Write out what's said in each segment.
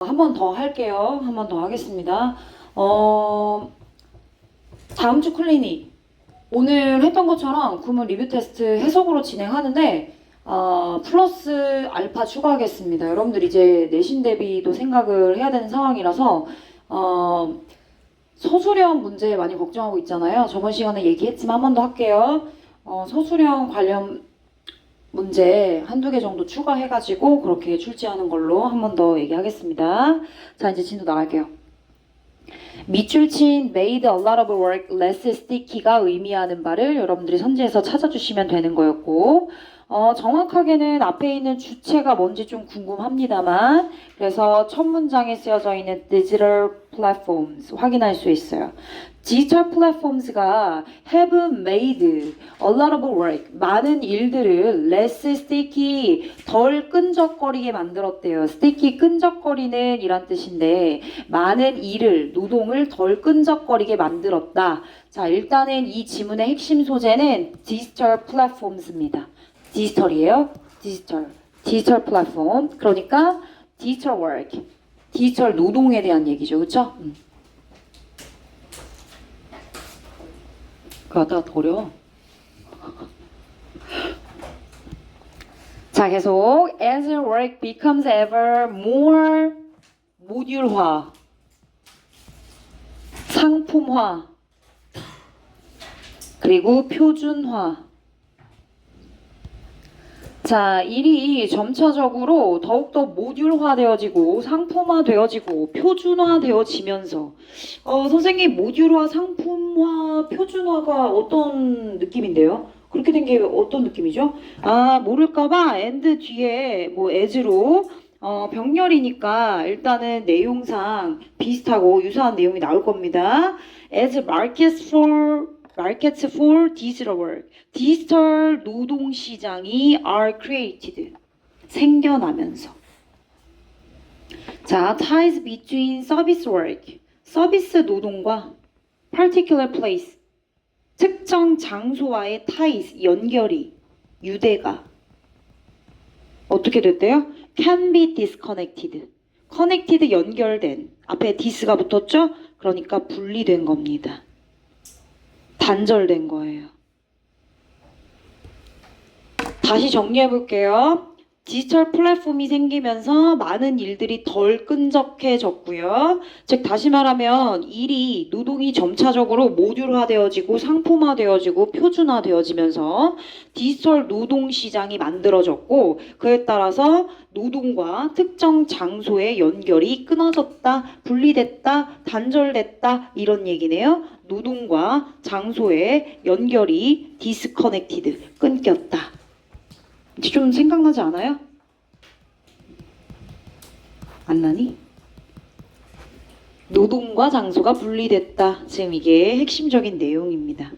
한 번 더 할게요. 한 번 더 하겠습니다. 다음 주 클리닉. 오늘 했던 것처럼 구문 리뷰 테스트 해석으로 진행하는데, 플러스 알파 추가하겠습니다. 여러분들 이제 내신 대비도 생각을 해야 되는 상황이라서, 서술형 문제 많이 걱정하고 있잖아요. 저번 시간에 얘기했지만 한 번 더 할게요. 서술형 관련 문제 한두 개 정도 추가해가지고 그렇게 출제하는 걸로 한 번 더 얘기하겠습니다. 자, 이제 진도 나갈게요. 밑줄 친 made a lot of work less sticky가 의미하는 바를 여러분들이 선지에서 찾아주시면 되는 거였고, 정확하게는 앞에 있는 주체가 뭔지 좀 궁금합니다만, 그래서 첫 문장에 쓰여져 있는 digital platforms 확인할 수 있어요. 디지털 플랫폼스가 have made a lot of work, 많은 일들을 less sticky, 덜 끈적거리게 만들었대요. sticky, 끈적거리는 이란 뜻인데 많은 일을, 노동을 덜 끈적거리게 만들었다. 자, 일단은 이 지문의 핵심 소재는 디지털 플랫폼스입니다. 디지털이에요. 디지털 플랫폼. 그러니까 디지털 work, 디지털 노동에 대한 얘기죠. 그렇죠? 그거 하다가 더 어려워. 자, 계속 as work becomes ever more 모듈화, 상품화, 그리고 표준화. 자, 일이 점차적으로 더욱더 모듈화되어지고 상품화되어지고 표준화되어지면서 선생님, 모듈화, 상품화, 표준화가 어떤 느낌인데요? 그렇게 된 게 어떤 느낌이죠? 모를까봐 and 뒤에 뭐 as로 병렬이니까 일단은 내용상 비슷하고 유사한 내용이 나올 겁니다. as markets for digital work. 디지털 노동 시장이 are created. 생겨나면서. 자, ties between service work. 서비스 노동과 particular place. 특정 장소와의 ties, 연결이, 유대가 어떻게 됐대요? can be disconnected. connected, 연결된. 앞에 dis가 붙었죠? 그러니까 분리된 겁니다. 단절된 거예요. 다시 정리해 볼게요. 디지털 플랫폼이 생기면서 많은 일들이 덜 끈적해졌고요. 즉 다시 말하면 일이, 노동이 점차적으로 모듈화되어지고 상품화되어지고 표준화되어지면서 디지털 노동 시장이 만들어졌고, 그에 따라서 노동과 특정 장소의 연결이 끊어졌다, 분리됐다, 단절됐다, 이런 얘기네요. 노동과 장소의 연결이 disconnected, 끊겼다. 좀 생각나지 않아요? 안 나니? 노동과 장소가 분리됐다. 지금 이게 핵심적인 내용입니다.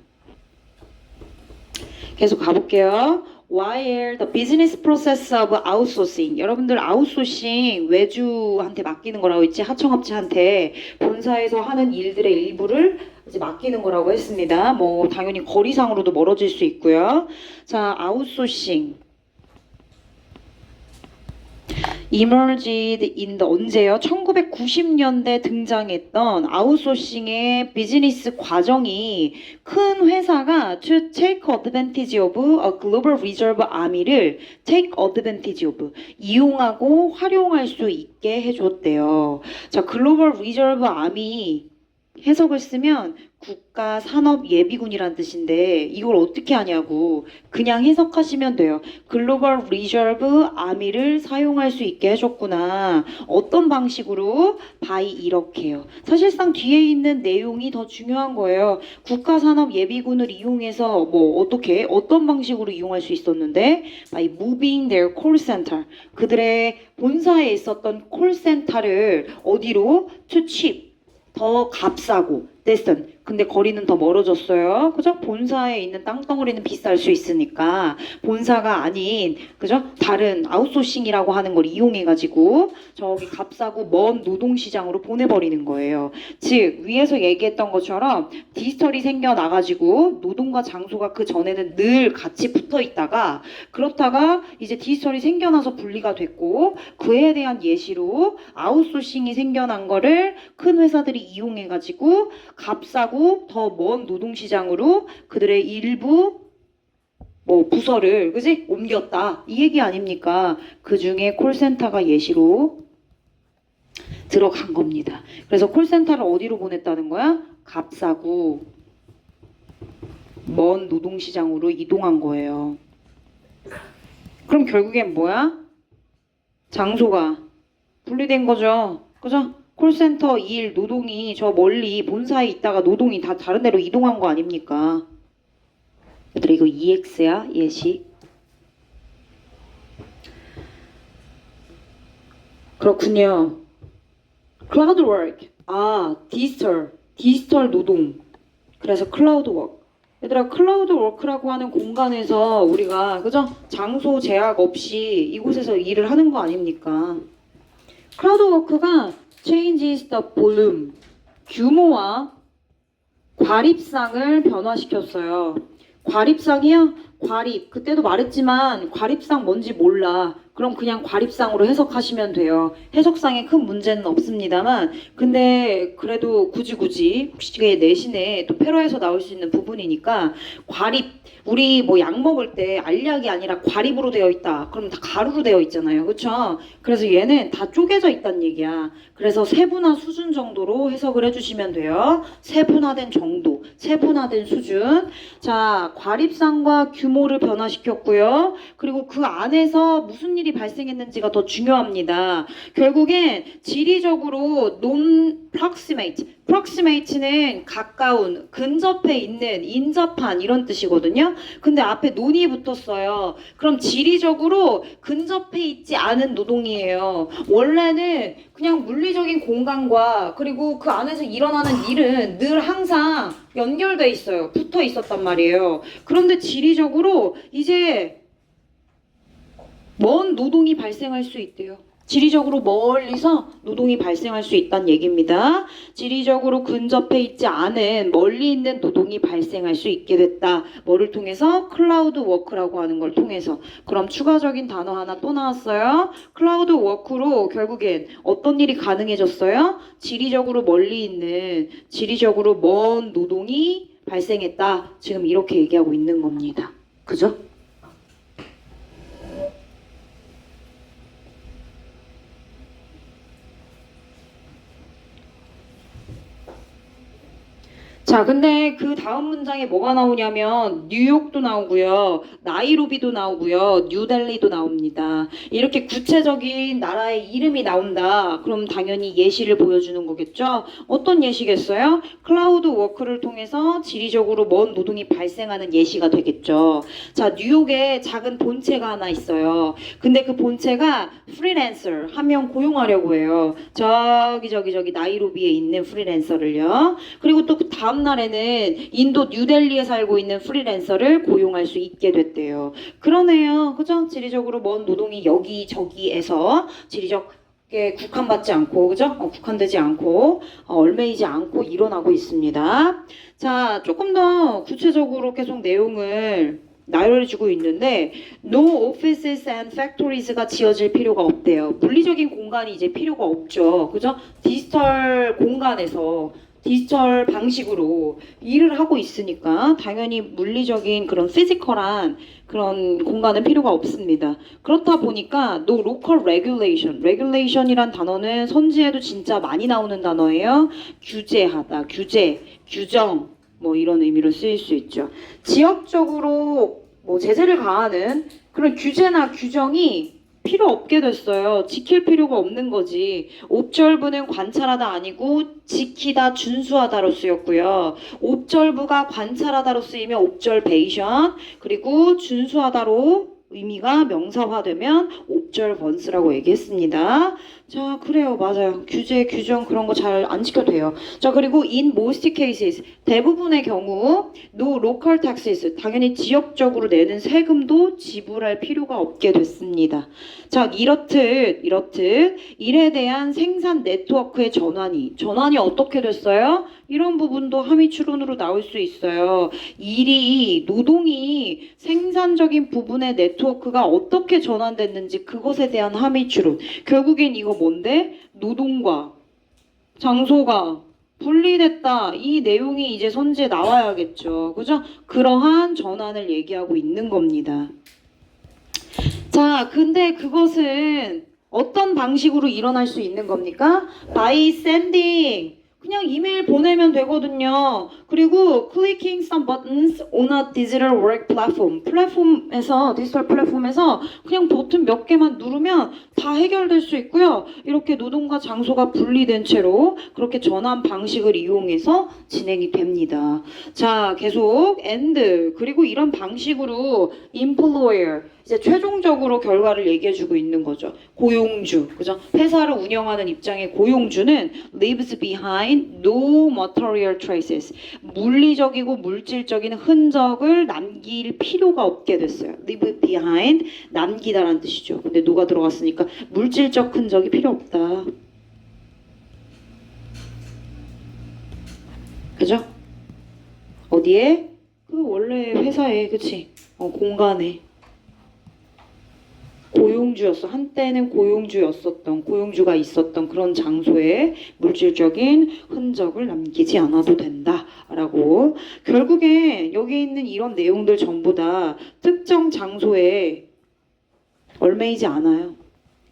계속 가볼게요. While the business process of outsourcing, 여러분들 아웃소싱 외주한테 맡기는 거라고 했지, 하청업체한테 본사에서 하는 일들의 일부를 이제 맡기는 거라고 했습니다. 뭐 당연히 거리상으로도 멀어질 수 있고요. 자, 아웃소싱 emerged in the, 언제요? 1990년대 등장했던 아웃소싱의 비즈니스 과정이 큰 회사가 to take advantage of a global reserve army를 take advantage of, 이용하고 활용할 수 있게 해줬대요. 자, 글로벌 리저브 아미 해석을 쓰면 국가 산업 예비군이란 뜻인데 이걸 어떻게 하냐고 그냥 해석하시면 돼요. 글로벌 리저브 아미를 사용할 수 있게 해줬구나. 어떤 방식으로? by 이렇게요. 사실상 뒤에 있는 내용이 더 중요한 거예요. 국가 산업 예비군을 이용해서 뭐 어떻게 어떤 방식으로 이용할 수 있었는데 by moving their call center, 그들의 본사에 있었던 콜센터를 어디로? to cheap, 더 값싸고, destin, 근데 거리는 더 멀어졌어요. 그죠? 본사에 있는 땅덩어리는 비쌀 수 있으니까 본사가 아닌 그죠? 다른 아웃소싱이라고 하는 걸 이용해가지고 저기 값싸고 먼 노동시장으로 보내버리는 거예요. 즉 위에서 얘기했던 것처럼 디지털이 생겨나가지고 노동과 장소가 그 전에는 늘 같이 붙어 있다가 그렇다가 이제 디지털이 생겨나서 분리가 됐고 그에 대한 예시로 아웃소싱이 생겨난 거를 큰 회사들이 이용해가지고 값싸고 더 먼 노동시장으로 그들의 일부 뭐 부서를 그지 옮겼다 이 얘기 아닙니까? 그 중에 콜센터가 예시로 들어간 겁니다. 그래서 콜센터를 어디로 보냈다는 거야? 값싸고 먼 노동시장으로 이동한 거예요. 그럼 결국엔 뭐야? 장소가 분리된 거죠. 그죠? 콜센터 일 노동이 저 멀리 본사에 있다가 노동이 다 다른 데로 이동한 거 아닙니까? 얘들아 이거 EX야 예시. 그렇군요. 클라우드 워크. 디지털 노동. 그래서 클라우드 워크. 얘들아 클라우드 워크라고 하는 공간에서 우리가 그죠? 장소 제약 없이 이곳에서 일을 하는 거 아닙니까? 클라우드 워크가 changes the volume, 규모와 과립상을 변화시켰어요. 과립상이요? 과립. 그때도 말했지만 과립상 뭔지 몰라. 그럼 그냥 과립상으로 해석하시면 돼요. 해석상에 큰 문제는 없습니다만 근데 그래도 굳이 혹시 내신에 또 패러에서 나올 수 있는 부분이니까 과립 우리 뭐 약 먹을 때 알약이 아니라 과립으로 되어 있다. 그럼 다 가루로 되어 있잖아요. 그렇죠? 그래서 얘는 다 쪼개져 있다는 얘기야. 그래서 세분화 수준 정도로 해석을 해주시면 돼요. 세분화된 정도, 세분화된 수준. 자, 과립상과 규모를 변화시켰고요. 그리고 그 안에서 무슨 일이 발생했는지가 더 중요합니다. 결국엔 지리적으로 proximate는 가까운, 근접해 있는, 인접한 이런 뜻이거든요. 근데 앞에 논이 붙었어요. 그럼 지리적으로 근접해 있지 않은 노동이에요. 원래는 그냥 물리적인 공간과 그리고 그 안에서 일어나는 일은 늘 항상 연결돼 있어요. 붙어 있었단 말이에요. 그런데 지리적으로 이제 먼 노동이 발생할 수 있대요. 지리적으로 멀리서 노동이 발생할 수 있다는 얘기입니다. 지리적으로 근접해 있지 않은 멀리 있는 노동이 발생할 수 있게 됐다. 뭐를 통해서? 클라우드 워크라고 하는 걸 통해서. 그럼 추가적인 단어 하나 또 나왔어요. 클라우드 워크로 결국엔 어떤 일이 가능해졌어요? 지리적으로 멀리 있는, 지리적으로 먼 노동이 발생했다. 지금 이렇게 얘기하고 있는 겁니다. 그죠? 자, 근데 그 다음 문장에 뭐가 나오냐면 뉴욕도 나오고요. 나이로비도 나오고요. 뉴델리도 나옵니다. 이렇게 구체적인 나라의 이름이 나온다. 그럼 당연히 예시를 보여주는 거겠죠? 어떤 예시겠어요? 클라우드 워크를 통해서 지리적으로 먼 노동이 발생하는 예시가 되겠죠. 자, 뉴욕에 작은 본체가 하나 있어요. 근데 그 본체가 프리랜서 한 명 고용하려고 해요. 저기 나이로비에 있는 프리랜서를요. 그리고 또 그 다음 날에는 인도 뉴델리에 살고 있는 프리랜서를 고용할 수 있게 됐대요. 그러네요. 그죠? 지리적으로 먼 노동이 여기저기에서 지리적에 국한받지 않고, 그죠? 국한되지 않고, 얽매이지 않고 일어나고 있습니다. 자, 조금 더 구체적으로 계속 내용을 나열해주고 있는데 No offices and factories가 지어질 필요가 없대요. 물리적인 공간이 이제 필요가 없죠. 그죠? 디지털 공간에서 디지털 방식으로 일을 하고 있으니까 당연히 물리적인 그런 피지컬한 그런 공간은 필요가 없습니다. 그렇다 보니까 no local regulation, regulation이란 단어는 선지에도 진짜 많이 나오는 단어예요. 규제하다, 규제, 규정 뭐 이런 의미로 쓰일 수 있죠. 지역적으로 뭐 제재를 가하는 그런 규제나 규정이 필요 없게 됐어요. 지킬 필요가 없는 거지. 옵절부는 관찰하다 아니고 지키다, 준수하다로 쓰였고요. 옵절부가 관찰하다로 쓰이면 옵절베이션, 그리고 준수하다로 의미가 명사화되면 옵절번스라고 얘기했습니다. 자, 그래요. 맞아요. 규제, 규정 그런 거 잘 안 지켜도 돼요. 자, 그리고 in most cases 대부분의 경우 no local taxes 당연히 지역적으로 내는 세금도 지불할 필요가 없게 됐습니다. 자, 이렇듯 일에 대한 생산 네트워크의 전환이 어떻게 됐어요? 이런 부분도 함의 추론으로 나올 수 있어요. 노동이 생산적인 부분의 네트워크가 어떻게 전환됐는지 그것에 대한 함의 추론. 결국엔 이거 뭔데? 노동과 장소가 분리됐다. 이 내용이 이제 선지에 나와야겠죠. 그죠? 그러한 전환을 얘기하고 있는 겁니다. 자, 근데 그것은 어떤 방식으로 일어날 수 있는 겁니까? By sending. 그냥 이메일 보내면 되거든요. 그리고 clicking some buttons on a digital work platform. 디지털 플랫폼에서 그냥 버튼 몇 개만 누르면 다 해결될 수 있고요. 이렇게 노동과 장소가 분리된 채로 그렇게 전환 방식을 이용해서 진행이 됩니다. 자, 계속 and 그리고 이런 방식으로 employer 이제 최종적으로 결과를 얘기해주고 있는 거죠. 고용주, 그죠? 회사를 운영하는 입장의 고용주는 leaves behind no material traces. 물리적이고 물질적인 흔적을 남길 필요가 없게 됐어요. leave behind, 남기다라는 뜻이죠. 근데 노가 들어갔으니까 물질적 흔적이 필요 없다. 그죠? 어디에? 그 원래 회사에, 그치? 공간에. 한때는 고용주가 있었던 그런 장소에 물질적인 흔적을 남기지 않아도 된다라고. 결국에 여기 있는 이런 내용들 전부 다 특정 장소에 얽매이지 않아요.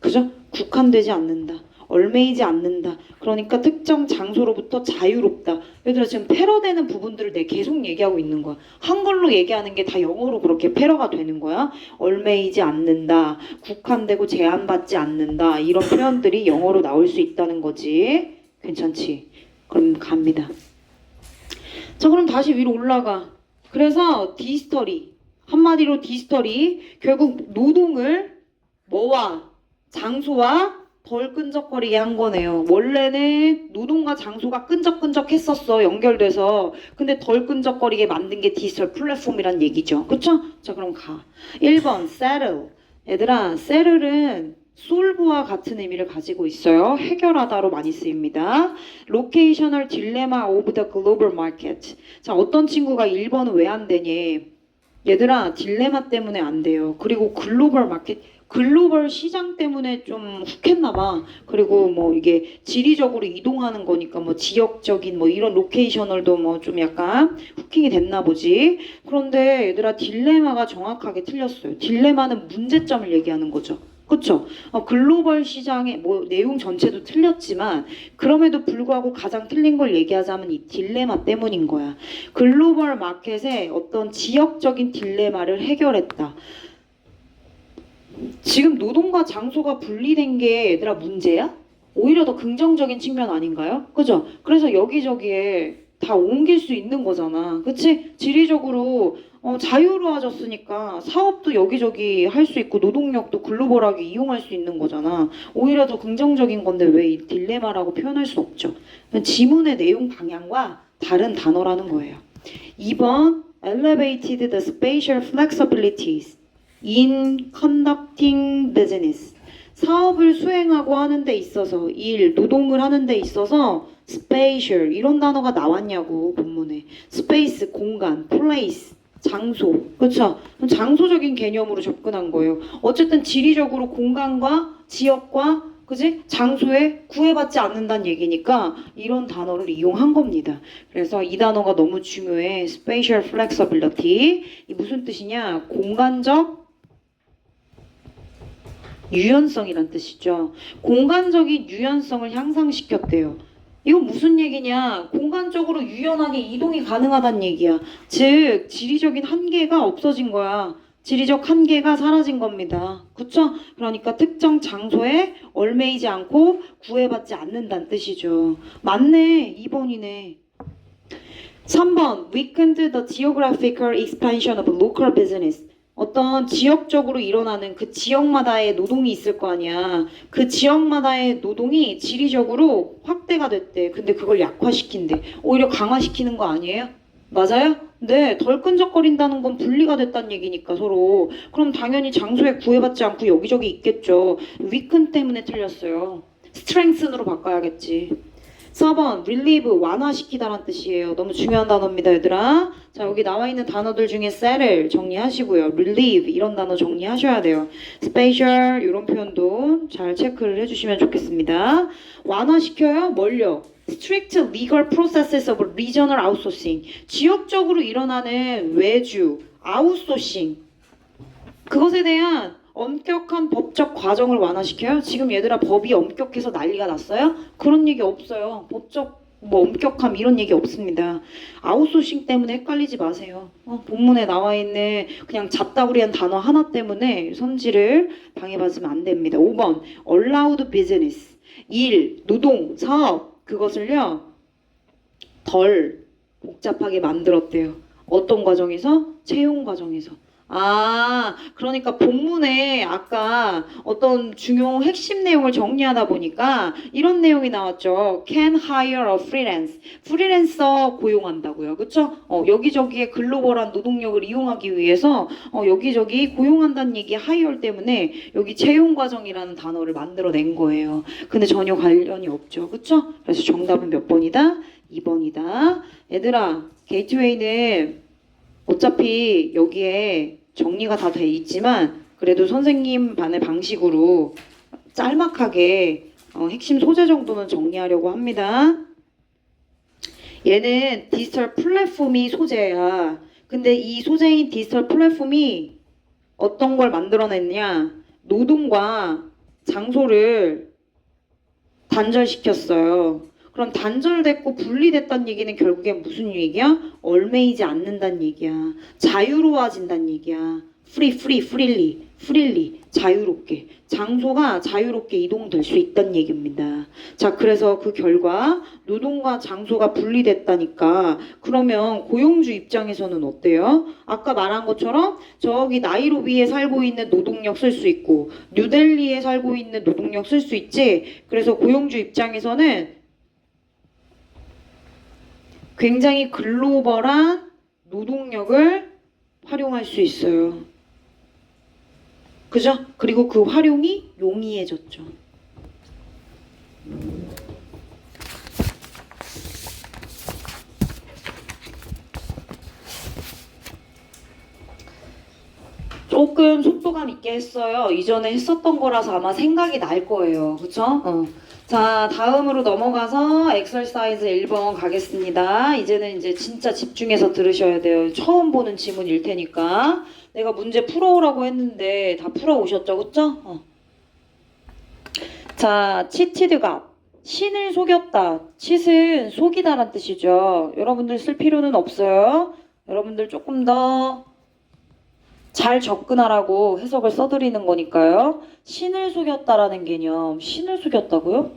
그죠? 국한되지 않는다. 얽매이지 않는다. 그러니까 특정 장소로부터 자유롭다. 얘들아 지금 패러되는 부분들을 내가 계속 얘기하고 있는 거야. 한글로 얘기하는 게 다 영어로 그렇게 패러가 되는 거야. 얽매이지 않는다. 국한되고 제한받지 않는다. 이런 표현들이 영어로 나올 수 있다는 거지. 괜찮지? 그럼 갑니다. 자, 그럼 다시 위로 올라가. 그래서 디스터리. 한마디로 디스터리. 결국 노동을 뭐와 장소와 덜 끈적거리게 한 거네요. 원래는 노동과 장소가 끈적끈적했었어. 연결돼서. 근데 덜 끈적거리게 만든 게 디지털 플랫폼이란 얘기죠. 그쵸? 자, 그럼 가. 1번 settle. 얘들아, settle은 solve와 같은 의미를 가지고 있어요. 해결하다로 많이 쓰입니다. locational dilemma of the global market. 자, 어떤 친구가 1번은 왜 안 되니? 얘들아, 딜레마 때문에 안 돼요. 그리고 글로벌 시장 때문에 좀 훅했나봐. 그리고 뭐 이게 지리적으로 이동하는 거니까 뭐 지역적인 뭐 이런 로케이셔널도 뭐 좀 약간 후킹이 됐나 보지. 그런데 얘들아, 딜레마가 정확하게 틀렸어요. 딜레마는 문제점을 얘기하는 거죠. 그쵸? 글로벌 시장의 뭐 내용 전체도 틀렸지만 그럼에도 불구하고 가장 틀린 걸 얘기하자면 이 딜레마 때문인 거야. 글로벌 마켓에 어떤 지역적인 딜레마를 해결했다. 지금 노동과 장소가 분리된 게 얘들아 문제야? 오히려 더 긍정적인 측면 아닌가요? 그죠? 그래서 여기저기에 다 옮길 수 있는 거잖아. 그치? 지리적으로 자유로워졌으니까 사업도 여기저기 할 수 있고 노동력도 글로벌하게 이용할 수 있는 거잖아. 오히려 더 긍정적인 건데 왜 이 딜레마라고 표현할 수 없죠? 지문의 내용 방향과 다른 단어라는 거예요. 2번 elevated the spatial flexibilities in conducting business. 사업을 수행하고 하는 데 있어서 노동을 하는 데 있어서 spatial 이런 단어가 나왔냐고 본문에. space 공간, place 장소. 그렇죠? 장소적인 개념으로 접근한 거예요. 어쨌든 지리적으로 공간과 지역과 그지? 장소에 구애받지 않는다는 얘기니까 이런 단어를 이용한 겁니다. 그래서 이 단어가 너무 중요해. spatial flexibility. 이 무슨 뜻이냐? 공간적 유연성이란 뜻이죠. 공간적인 유연성을 향상시켰대요. 이건 무슨 얘기냐? 공간적으로 유연하게 이동이 가능하다는 얘기야. 즉 지리적인 한계가 없어진 거야. 지리적 한계가 사라진 겁니다. 그쵸? 그러니까 특정 장소에 얽매이지 않고 구애받지 않는다는 뜻이죠. 맞네. 2번이네. 3번 weakened the geographical expansion of local business. 어떤 지역적으로 일어나는 그 지역마다의 노동이 있을 거 아니야. 그 지역마다의 노동이 지리적으로 확대가 됐대. 근데 그걸 약화시킨대. 오히려 강화시키는 거 아니에요? 맞아요? 네, 덜 끈적거린다는 건 분리가 됐다는 얘기니까 서로. 그럼 당연히 장소에 구애받지 않고 여기저기 있겠죠. weaken 때문에 틀렸어요. strengthen으로 바꿔야겠지. 4번 relieve 완화시키다란 뜻이에요. 너무 중요한 단어입니다, 얘들아. 자, 여기 나와 있는 단어들 중에 set을 정리하시고요. relieve 이런 단어 정리하셔야 돼요. spatial 이런 표현도 잘 체크를 해주시면 좋겠습니다. 완화시켜요? 뭘요? strict legal processes of regional outsourcing. 지역적으로 일어나는 외주, 아웃소싱. 그것에 대한 엄격한 법적 과정을 완화시켜요? 지금 얘들아 법이 엄격해서 난리가 났어요? 그런 얘기 없어요. 법적 뭐 엄격함 이런 얘기 없습니다. 아웃소싱 때문에 헷갈리지 마세요. 본문에 나와 있는 그냥 잡다구리한 단어 하나 때문에 성질을 방해받으면 안 됩니다. 5번 allowed business. 일, 노동, 사업 그것을요 덜 복잡하게 만들었대요. 어떤 과정에서? 채용 과정에서. 아, 그러니까 본문에 아까 어떤 중요 핵심 내용을 정리하다 보니까 이런 내용이 나왔죠. Can hire a freelance. 프리랜서 고용한다고요. 그쵸? 여기저기에 글로벌한 노동력을 이용하기 위해서 여기저기 고용한다는 얘기 hire 때문에 여기 채용 과정이라는 단어를 만들어낸 거예요. 근데 전혀 관련이 없죠. 그쵸? 그래서 정답은 몇 번이다? 2번이다. 얘들아, 게이트웨이는 어차피 여기에 정리가 다 돼 있지만 그래도 선생님 반의 방식으로 짤막하게 핵심 소재 정도는 정리하려고 합니다. 얘는 디지털 플랫폼이 소재야. 근데 이 소재인 디지털 플랫폼이 어떤 걸 만들어냈냐? 노동과 장소를 단절시켰어요. 그럼 단절됐고 분리됐다는 얘기는 결국엔 무슨 얘기야? 얽매이지 않는다는 얘기야. 자유로워진다는 얘기야. freely, 자유롭게. 장소가 자유롭게 이동될 수 있다는 얘기입니다. 자, 그래서 그 결과 노동과 장소가 분리됐다니까 그러면 고용주 입장에서는 어때요? 아까 말한 것처럼 저기 나이로비에 살고 있는 노동력 쓸 수 있고 뉴델리에 살고 있는 노동력 쓸 수 있지. 그래서 고용주 입장에서는 굉장히 글로벌한 노동력을 활용할 수 있어요. 그죠? 그리고 그 활용이 용이해졌죠. 조금 속도감 있게 했어요. 이전에 했었던 거라서 아마 생각이 날 거예요. 그쵸? 자, 다음으로 넘어가서 엑설사이즈 1번 가겠습니다. 이제 진짜 집중해서 들으셔야 돼요. 처음 보는 지문일 테니까. 내가 문제 풀어오라고 했는데 다 풀어오셨죠? 그쵸? 자, 치티드가 신을 속였다. 칫은 속이다란 뜻이죠. 여러분들 쓸 필요는 없어요. 여러분들 조금 더 잘 접근하라고 해석을 써드리는 거니까요. 신을 속였다라는 개념. 신을 속였다고요?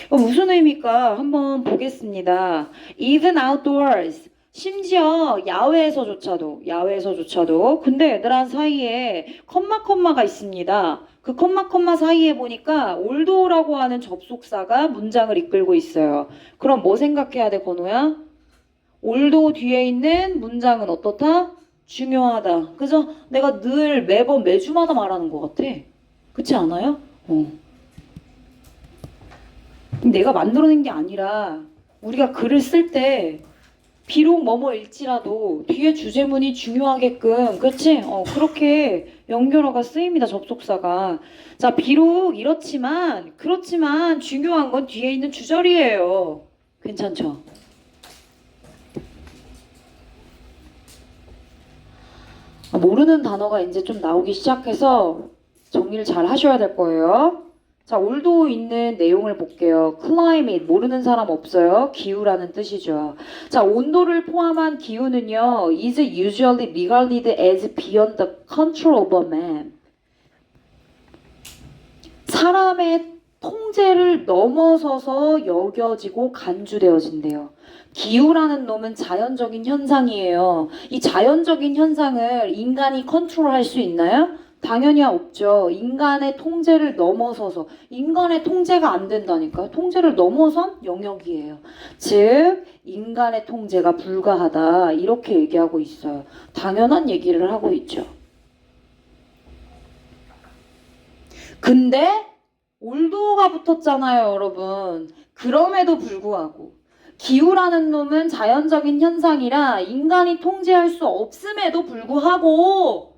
무슨 의미일까? 한번 보겠습니다. Even outdoors. 심지어 야외에서조차도. 근데 얘들아 사이에 컴마가 있습니다. 그 컴마 사이에 보니까 올도라고 하는 접속사가 문장을 이끌고 있어요. 그럼 뭐 생각해야 돼, 건우야? 올도 뒤에 있는 문장은 어떻다? 중요하다. 그죠? 내가 늘 매주마다 말하는 것 같아. 그렇지 않아요? 내가 만들어낸 게 아니라 우리가 글을 쓸 때 비록 뭐뭐일지라도 뒤에 주제문이 중요하게끔 그렇지? 그렇게 연결어가 쓰입니다. 접속사가. 자, 비록 그렇지만 중요한 건 뒤에 있는 주절이에요. 괜찮죠? 모르는 단어가 이제 좀 나오기 시작해서 정리를 잘 하셔야 될 거예요. 자, 올도 있는 내용을 볼게요. climate, 모르는 사람 없어요. 기후라는 뜻이죠. 자, 온도를 포함한 기후는요, is usually regarded as beyond the control of a man. 사람의 통제를 넘어서서 여겨지고 간주되어진대요. 기후라는 놈은 자연적인 현상이에요. 이 자연적인 현상을 인간이 컨트롤할 수 있나요? 당연히 없죠. 인간의 통제를 넘어서서, 인간의 통제가 안 된다니까요. 통제를 넘어선 영역이에요. 즉 인간의 통제가 불가하다, 이렇게 얘기하고 있어요. 당연한 얘기를 하고 있죠. 근데 올도가 붙었잖아요, 여러분. 그럼에도 불구하고 기후라는 놈은 자연적인 현상이라 인간이 통제할 수 없음에도 불구하고,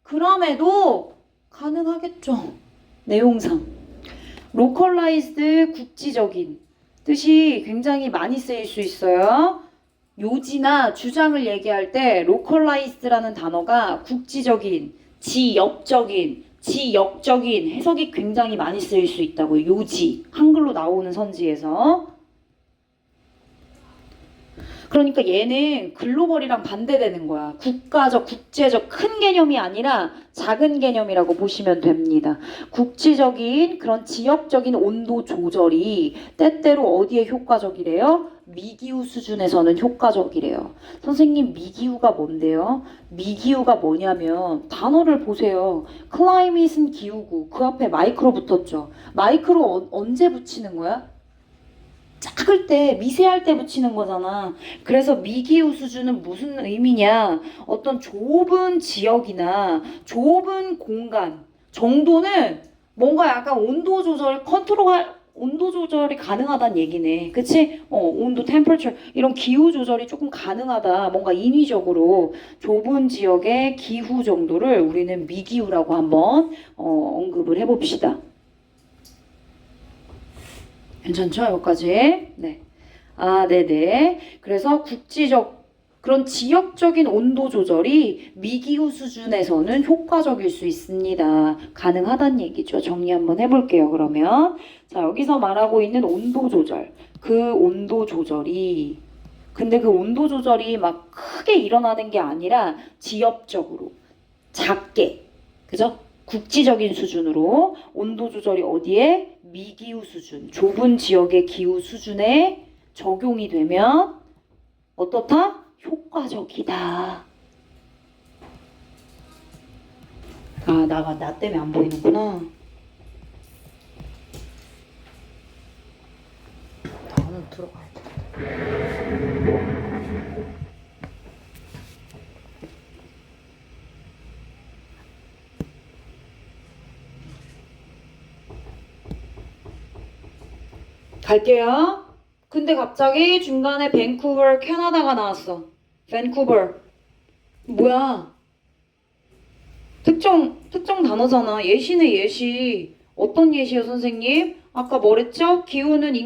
그럼에도 가능하겠죠. 내용상 로컬라이즈드, 국지적인 뜻이 굉장히 많이 쓰일 수 있어요. 요지나 주장을 얘기할 때 로컬라이즈드라는 단어가 국지적인, 지역적인, 지역적인 해석이 굉장히 많이 쓰일 수 있다고요. 요지, 한글로 나오는 선지에서. 그러니까 얘는 글로벌이랑 반대되는 거야. 국가적, 국제적 큰 개념이 아니라 작은 개념이라고 보시면 됩니다. 국지적인 그런 지역적인 온도 조절이 때때로 어디에 효과적이래요? 미기후 수준에서는 효과적이래요. 선생님, 미기후가 뭔데요? 미기후가 뭐냐면 단어를 보세요. 클라이밋은 기후고 그 앞에 마이크로 붙었죠. 마이크로 언제 붙이는 거야? 작을 때, 미세할 때 붙이는 거잖아. 그래서 미기후 수준은 무슨 의미냐? 어떤 좁은 지역이나 좁은 공간 정도는 뭔가 약간 온도 조절, 온도 조절이 가능하다는 얘기네. 그치? 온도, 템퍼처 이런 기후 조절이 조금 가능하다. 뭔가 인위적으로 좁은 지역의 기후 정도를 우리는 미기후라고 한번 언급을 해봅시다. 괜찮죠? 여기까지. 네. 네네. 그래서 국지적, 그런 지역적인 온도 조절이 미기후 수준에서는 효과적일 수 있습니다. 가능하다는 얘기죠. 정리 한번 해볼게요, 그러면. 자, 여기서 말하고 있는 온도 조절. 그 온도 조절이, 근데 그 온도 조절이 막 크게 일어나는 게 아니라 지역적으로, 작게, 그죠? 국지적인 수준으로 온도 조절이 어디에? 미기후 수준, 좁은 지역의 기후 수준에 적용이 되면 어떻다? 효과적이다. 나 때문에 안 보이는구나. 나 안으로 들어가야 돼. 갈게요. 근데 갑자기 중간에 밴쿠버, 캐나다가 나왔어. 밴쿠버. 뭐야? 특정 단어잖아. 예시네, 예시. 어떤 예시요, 선생님? 아까 뭐랬죠? 기후는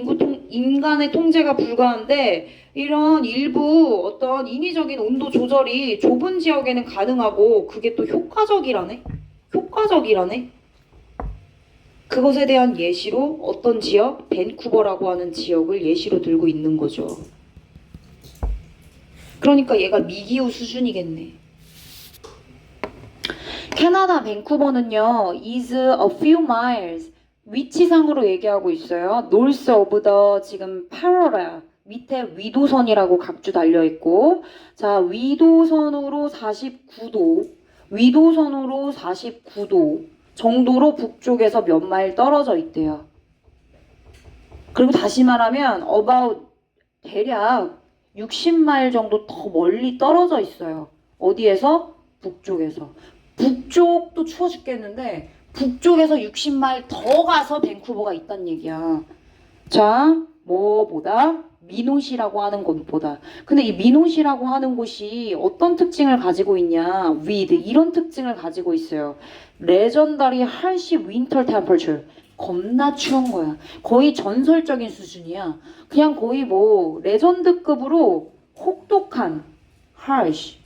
인간의 통제가 불가한데 이런 일부 어떤 인위적인 온도 조절이 좁은 지역에는 가능하고 그게 또 효과적이라네? 효과적이라네? 그것에 대한 예시로 어떤 지역? 밴쿠버라고 하는 지역을 예시로 들고 있는 거죠. 그러니까 얘가 미기후 수준이겠네. 캐나다 밴쿠버는요, is a few miles. 위치상으로 얘기하고 있어요. north of the 지금 parallel. 밑에 위도선이라고 각주 달려있고, 자, 위도선으로 49도, 위도선으로 49도 정도로 북쪽에서 몇 마일 떨어져 있대요. 그리고 다시 말하면 about 대략 60마일 정도 더 멀리 떨어져 있어요. 어디에서? 북쪽에서. 북쪽도 추워 죽겠는데 북쪽에서 60마일 더 가서 밴쿠버가 있다는 얘기야. 자, 뭐보다? 미노시라고 하는 곳보다. 근데 이 미노시라고 하는 곳이 어떤 특징을 가지고 있냐? with 이런 특징을 가지고 있어요. 레전더리 harsh winter temperature. 겁나 추운 거야. 거의 전설적인 수준이야. 그냥 거의 뭐 레전드급으로 혹독한 harsh.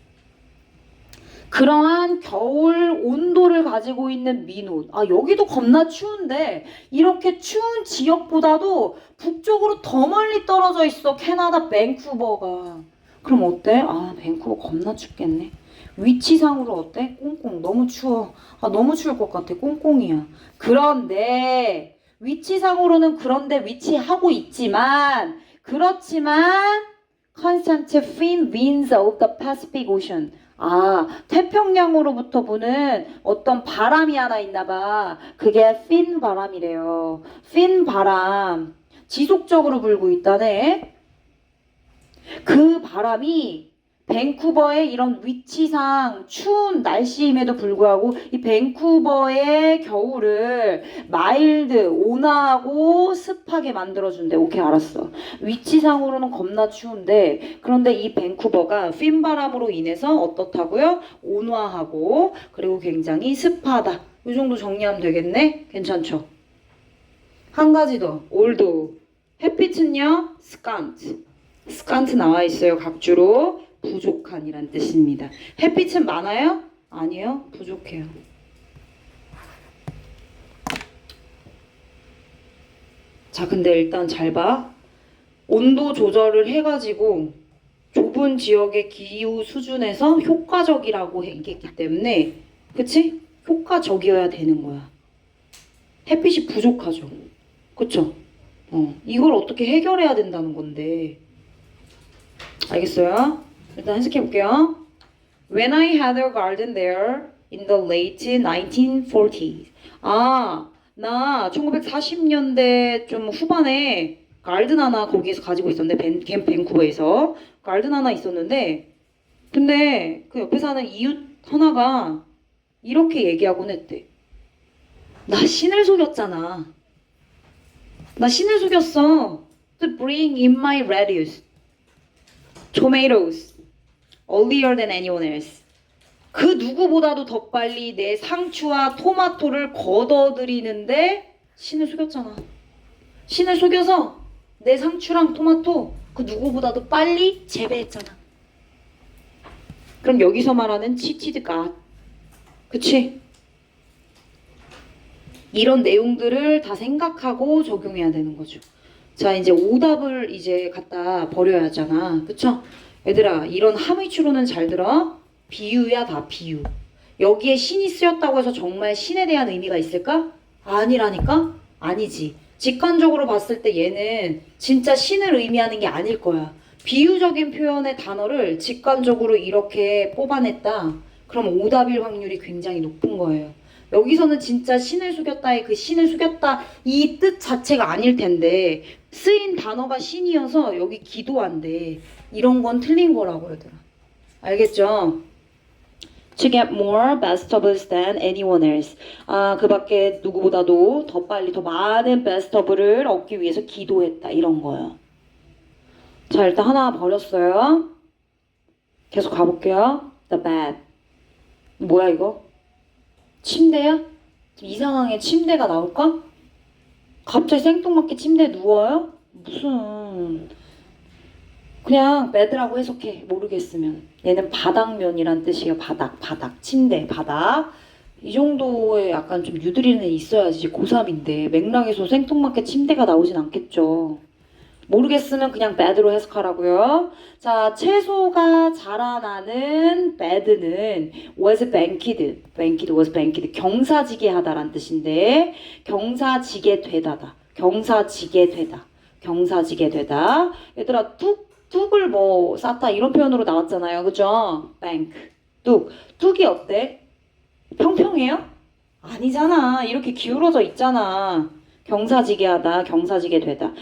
그러한 겨울 온도를 가지고 있는 미노. 여기도 겁나 추운데 이렇게 추운 지역보다도 북쪽으로 더 멀리 떨어져 있어. 캐나다 밴쿠버가. 그럼 어때? 밴쿠버 겁나 춥겠네. 위치상으로 어때? 꽁꽁. 너무 추워. 너무 추울 것 같아. 꽁꽁이야. 그런데 위치상으로는 그런데 위치하고 있지만 그렇지만 constant thin winds of the Pacific Ocean. 태평양으로부터 부는 어떤 바람이 하나 있나 봐. 그게 thin 바람이래요. thin 바람. 지속적으로 불고 있다네. 그 바람이 밴쿠버의 이런 위치상 추운 날씨임에도 불구하고 이 밴쿠버의 겨울을 마일드, 온화하고 습하게 만들어준대. 오케이, 알았어. 위치상으로는 겁나 추운데 그런데 이 밴쿠버가 핀바람으로 인해서 어떻다고요? 온화하고 그리고 굉장히 습하다. 이 정도 정리하면 되겠네? 괜찮죠? 한 가지 더. 올도. 햇빛은요? 스칸트. 스칸트 나와 있어요. 각주로. 부족한이란 뜻입니다. 햇빛은 많아요? 아니요. 부족해요. 자, 근데 일단 잘 봐. 온도 조절을 해가지고 좁은 지역의 기후 수준에서 효과적이라고 했기 때문에 그치? 효과적이어야 되는 거야. 햇빛이 부족하죠. 그쵸? 이걸 어떻게 해결해야 된다는 건데. 알겠어요? 일단 해석해 볼게요. When I had a garden there in the late 1940s. 나 1940년대 좀 후반에 가든 하나 거기에서 가지고 있었는데 밴쿠버에서 가든 하나 있었는데 근데 그 옆에 사는 이웃 하나가 이렇게 얘기하곤 했대. 나 신을 속였잖아. 나 신을 속였어. To bring in my lettuce, tomatoes, earlier than anyone else. 그 누구보다도 더 빨리 내 상추와 토마토를 걷어들이는데 신을 속였잖아. 신을 속여서 내 상추랑 토마토 그 누구보다도 빨리 재배했잖아. 그럼 여기서 말하는 치티드 갓. 그치? 이런 내용들을 다 생각하고 적용해야 되는 거죠. 자, 이제 오답을 이제 갖다 버려야 하잖아. 그쵸? 얘들아, 이런 함의추로는 잘 들어. 비유야, 다 비유. 여기에 신이 쓰였다고 해서 정말 신에 대한 의미가 있을까? 아니라니까? 아니지. 직관적으로 봤을 때 얘는 진짜 신을 의미하는 게 아닐 거야. 비유적인 표현의 단어를 직관적으로 이렇게 뽑아냈다. 그럼 오답일 확률이 굉장히 높은 거예요. 여기서는 진짜 신을 속였다의 그 신을 속였다 이 뜻 자체가 아닐 텐데 쓰인 단어가 신이어서 여기 기도한대. 이런 건 틀린 거라고 얘들아. 알겠죠? To get more vegetables than anyone else. 그 밖에 누구보다도 더 빨리 더 많은 vegetables를 얻기 위해서 기도했다. 이런 거예요. 자, 일단 하나 버렸어요. 계속 가볼게요. The bed. 뭐야 이거? 침대야? 이 상황에 침대가 나올까? 갑자기 생뚱맞게 침대에 누워요? 무슨... 그냥 베드라고 해석해. 모르겠으면. 얘는 바닥면이란 뜻이에요. 바닥, 침대, 바닥. 이 정도의 약간 좀 유두리는 있어야지. 고3인데 맥락에서 생뚱맞게 침대가 나오진 않겠죠. 모르겠으면 그냥 bed로 해석하라고요. 자, 채소가 자라나는 bed는 was banked. was banked. 경사지게 하다란 뜻인데 경사지게 되다다. 경사지게 되다. 경사지게 되다. 얘들아 뚝을 뭐 쌓다 이런 표현으로 나왔잖아요. 그죠? bank. 뚝이 어때? 평평해요? 아니잖아. 이렇게 기울어져 있잖아. 경사지게 하다, 경사지게 되다.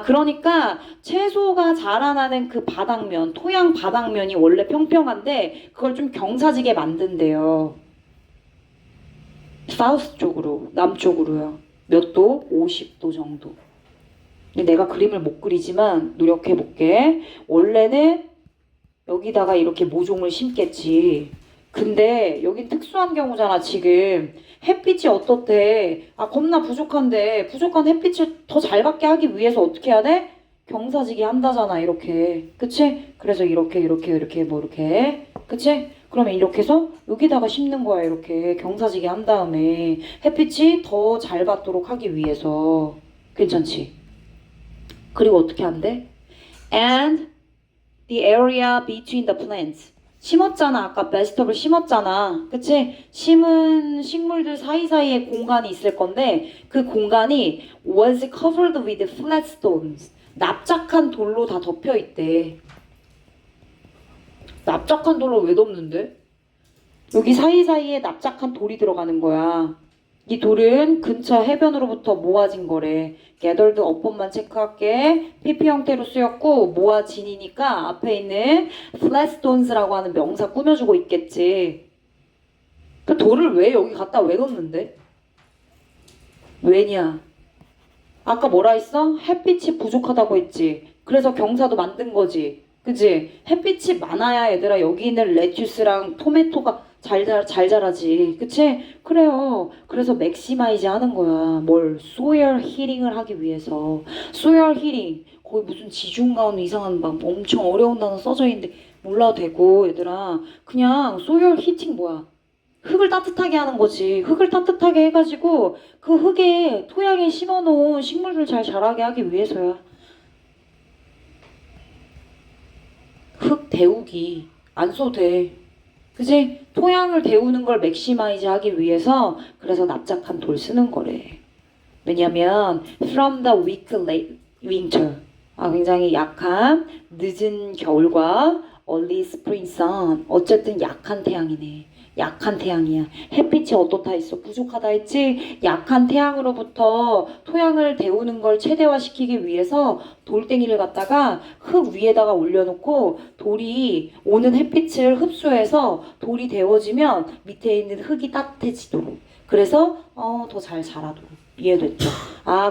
그러니까 채소가 자라나는 그 바닥면, 토양 바닥면이 원래 평평한데 그걸 좀 경사지게 만든대요. 사우스 쪽으로, 남쪽으로요. 몇 도? 50도 정도. 내가 그림을 못 그리지만 노력해볼게. 원래는 여기다가 이렇게 모종을 심겠지. 근데 여긴 특수한 경우잖아. 지금 햇빛이 어떻대? 겁나 부족한데 부족한 햇빛을 더 잘 받게 하기 위해서 어떻게 해야 돼? 경사지게 한다잖아. 이렇게. 그치? 그래서 이렇게 뭐 이렇게. 그치? 그러면 이렇게 해서 여기다가 심는 거야. 이렇게 경사지게 한 다음에 햇빛이 더 잘 받도록 하기 위해서. 괜찮지? 그리고 어떻게 한대? And the area between the plants. 심었잖아. 아까 베지터블 심었잖아. 그치? 심은 식물들 사이사이에 공간이 있을 건데 그 공간이 was covered with flat stones. 납작한 돌로 다 덮여 있대. 납작한 돌로 왜 덮는데? 여기 사이사이에 납작한 돌이 들어가는 거야. 이 돌은 근처 해변으로부터 모아진 거래. gathered upon만 체크할게. PP 형태로 쓰였고 모아진이니까 앞에 있는 flat stones라고 하는 명사 꾸며주고 있겠지. 그 돌을 왜 여기 갖다 왜 넣는데? 왜냐? 아까 뭐라 했어? 햇빛이 부족하다고 했지. 그래서 경사도 만든 거지. 그지? 햇빛이 많아야 얘들아 여기 있는 레튜스랑 토마토가 잘 자라지. 그치? 그래요. 그래서 맥시마이즈 하는 거야. 뭘? 소열 히링을 하기 위해서. 소열 히링. 거기 무슨 지중가온 이상한 막 엄청 어려운 단어 써져 있는데 몰라도 되고 얘들아. 그냥 소열 히팅 뭐야? 흙을 따뜻하게 하는 거지. 흙을 따뜻하게 해가지고 그 흙에 토양에 심어놓은 식물들 잘 자라게 하기 위해서야. 흙 데우기 안 써도 돼. 그지? 토양을 데우는 걸 맥시마이즈 하기 위해서 그래서 납작한 돌 쓰는 거래. 왜냐면 from the weak late winter 굉장히 약한 늦은 겨울과 early spring sun 어쨌든 약한 태양이네. 약한 태양이야. 햇빛이 어떻다 했어? 부족하다 했지? 약한 태양으로부터 토양을 데우는 걸 최대화시키기 위해서 돌덩이를 갖다가 흙 위에다가 올려놓고 돌이 오는 햇빛을 흡수해서 돌이 데워지면 밑에 있는 흙이 따뜻해지도록. 그래서 더 잘 자라도록. 이해됐죠?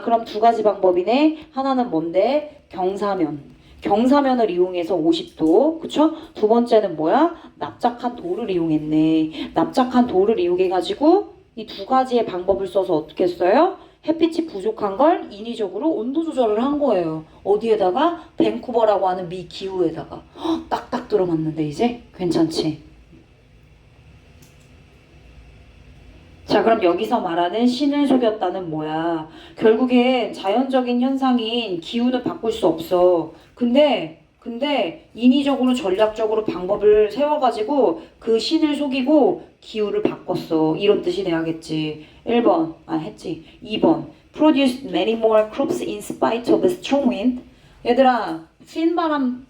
그럼 두 가지 방법이네. 하나는 뭔데? 경사면. 경사면을 이용해서 50도, 그쵸? 두 번째는 뭐야? 납작한 돌을 이용했네. 납작한 돌을 이용해가지고 이 두 가지의 방법을 써서 어떻게 했어요? 햇빛이 부족한 걸 인위적으로 온도 조절을 한 거예요. 어디에다가? 밴쿠버라고 하는 미 기후에다가. 딱딱 들어맞는데 이제? 괜찮지? 자, 그럼 여기서 말하는 신을 속였다는 뭐야? 결국엔 자연적인 현상인 기후는 바꿀 수 없어. 근데 인위적으로 전략적으로 방법을 세워가지고 그 신을 속이고 기후를 바꿨어. 이런 뜻이 돼야겠지. 1번, 했지. 2번, produce many more crops in spite of strong wind. 얘들아, 핀바람?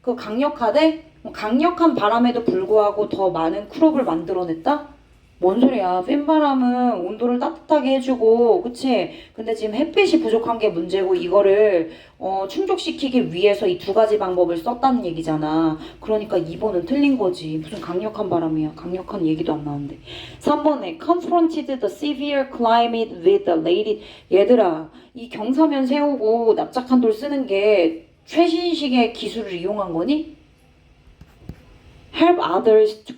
그거 강력하대? 강력한 바람에도 불구하고 더 많은 크롭을 만들어냈다? 뭔 소리야. 핀바람은 온도를 따뜻하게 해주고 그치? 근데 지금 햇빛이 부족한 게 문제고 이거를 충족시키기 위해서 이 두 가지 방법을 썼다는 얘기잖아. 그러니까 2번은 틀린 거지. 무슨 강력한 바람이야. 강력한 얘기도 안 나오는데. 3번에 confronted the severe climate with the late. 얘들아 이 경사면 세우고 납작한 돌 쓰는 게 최신식의 기술을 이용한 거니? help others to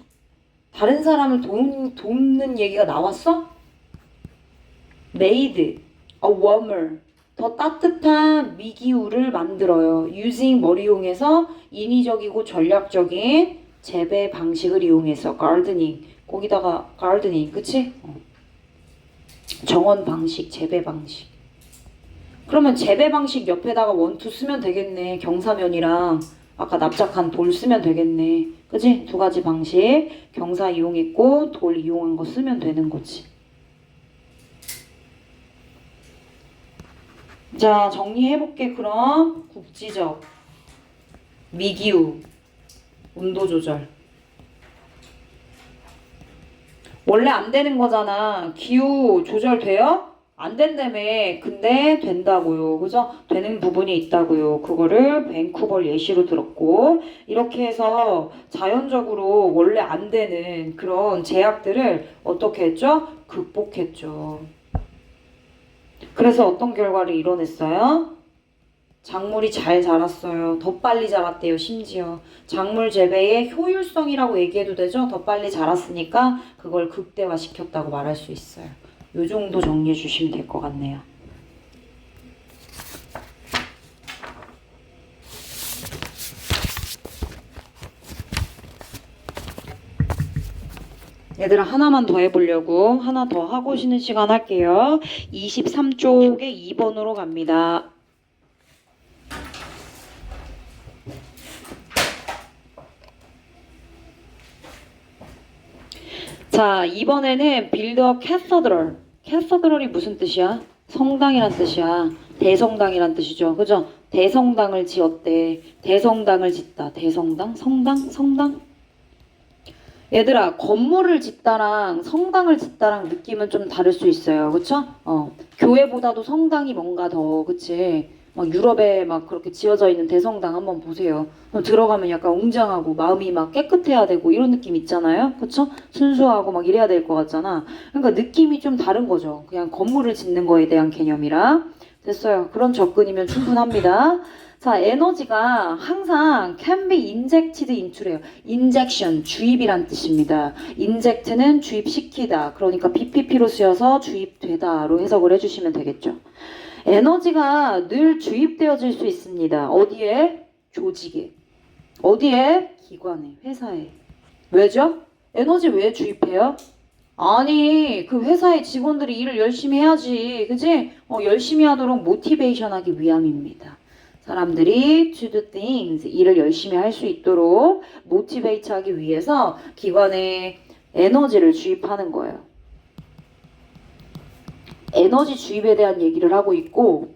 다른 사람을 돕는 얘기가 나왔어? made a warmer 더 따뜻한 미기후를 만들어요. using 뭘 이용해서? 인위적이고 전략적인 재배 방식을 이용해서 gardening 거기다가 gardening 그치? 정원 방식, 재배 방식. 그러면 재배 방식 옆에다가 원투 쓰면 되겠네. 경사면이랑 아까 납작한 돌 쓰면 되겠네. 그치? 두 가지 방식. 경사 이용했고 돌 이용한 거 쓰면 되는 거지. 자, 정리해볼게. 그럼 국지적, 미기후, 온도조절. 원래 안 되는 거잖아. 기후 조절돼요? 안 된다며. 근데 된다고요. 그죠? 되는 부분이 있다고요. 그거를 밴쿠버 예시로 들었고 이렇게 해서 자연적으로 원래 안 되는 그런 제약들을 어떻게 했죠? 극복했죠. 그래서 어떤 결과를 이뤄냈어요? 작물이 잘 자랐어요. 더 빨리 자랐대요. 심지어 작물 재배의 효율성이라고 얘기해도 되죠? 더 빨리 자랐으니까 그걸 극대화시켰다고 말할 수 있어요. 요 정도 정리해 주시면 될 것 같네요. 얘들아 하나만 더 해보려고 하나 더 하고 쉬는 시간 할게요. 23쪽에 2번으로 갑니다. 자, 이번에는 build a cathedral. cathedral이 무슨 뜻이야? 성당이란 뜻이야. 대성당이란 뜻이죠. 그죠? 대성당을 지었대. 대성당을 짓다. 대성당? 성당? 성당? 얘들아, 건물을 짓다랑 성당을 짓다랑 느낌은 좀 다를 수 있어요. 그쵸? 교회보다도 성당이 뭔가 더, 그치? 막 유럽에 막 그렇게 지어져 있는 대성당 한번 보세요. 들어가면 약간 웅장하고 마음이 막 깨끗해야 되고 이런 느낌 있잖아요. 그쵸? 순수하고 막 이래야 될 것 같잖아. 그러니까 느낌이 좀 다른 거죠. 그냥 건물을 짓는 거에 대한 개념이라. 됐어요. 그런 접근이면 충분합니다. 자, 에너지가 항상 can be injected into래요. injection, 주입이란 뜻입니다. inject는 주입시키다. 그러니까 BPP로 쓰여서 주입되다로 해석을 해주시면 되겠죠. 에너지가 늘 주입되어질 수 있습니다. 어디에? 조직에. 어디에? 기관에, 회사에. 왜죠? 에너지 왜 주입해요? 아니, 그 회사의 직원들이 일을 열심히 해야지. 그지? 열심히 하도록 모티베이션 하기 위함입니다. 사람들이 to do things, 일을 열심히 할 수 있도록 모티베이트 하기 위해서 기관에 에너지를 주입하는 거예요. 에너지 주입에 대한 얘기를 하고 있고,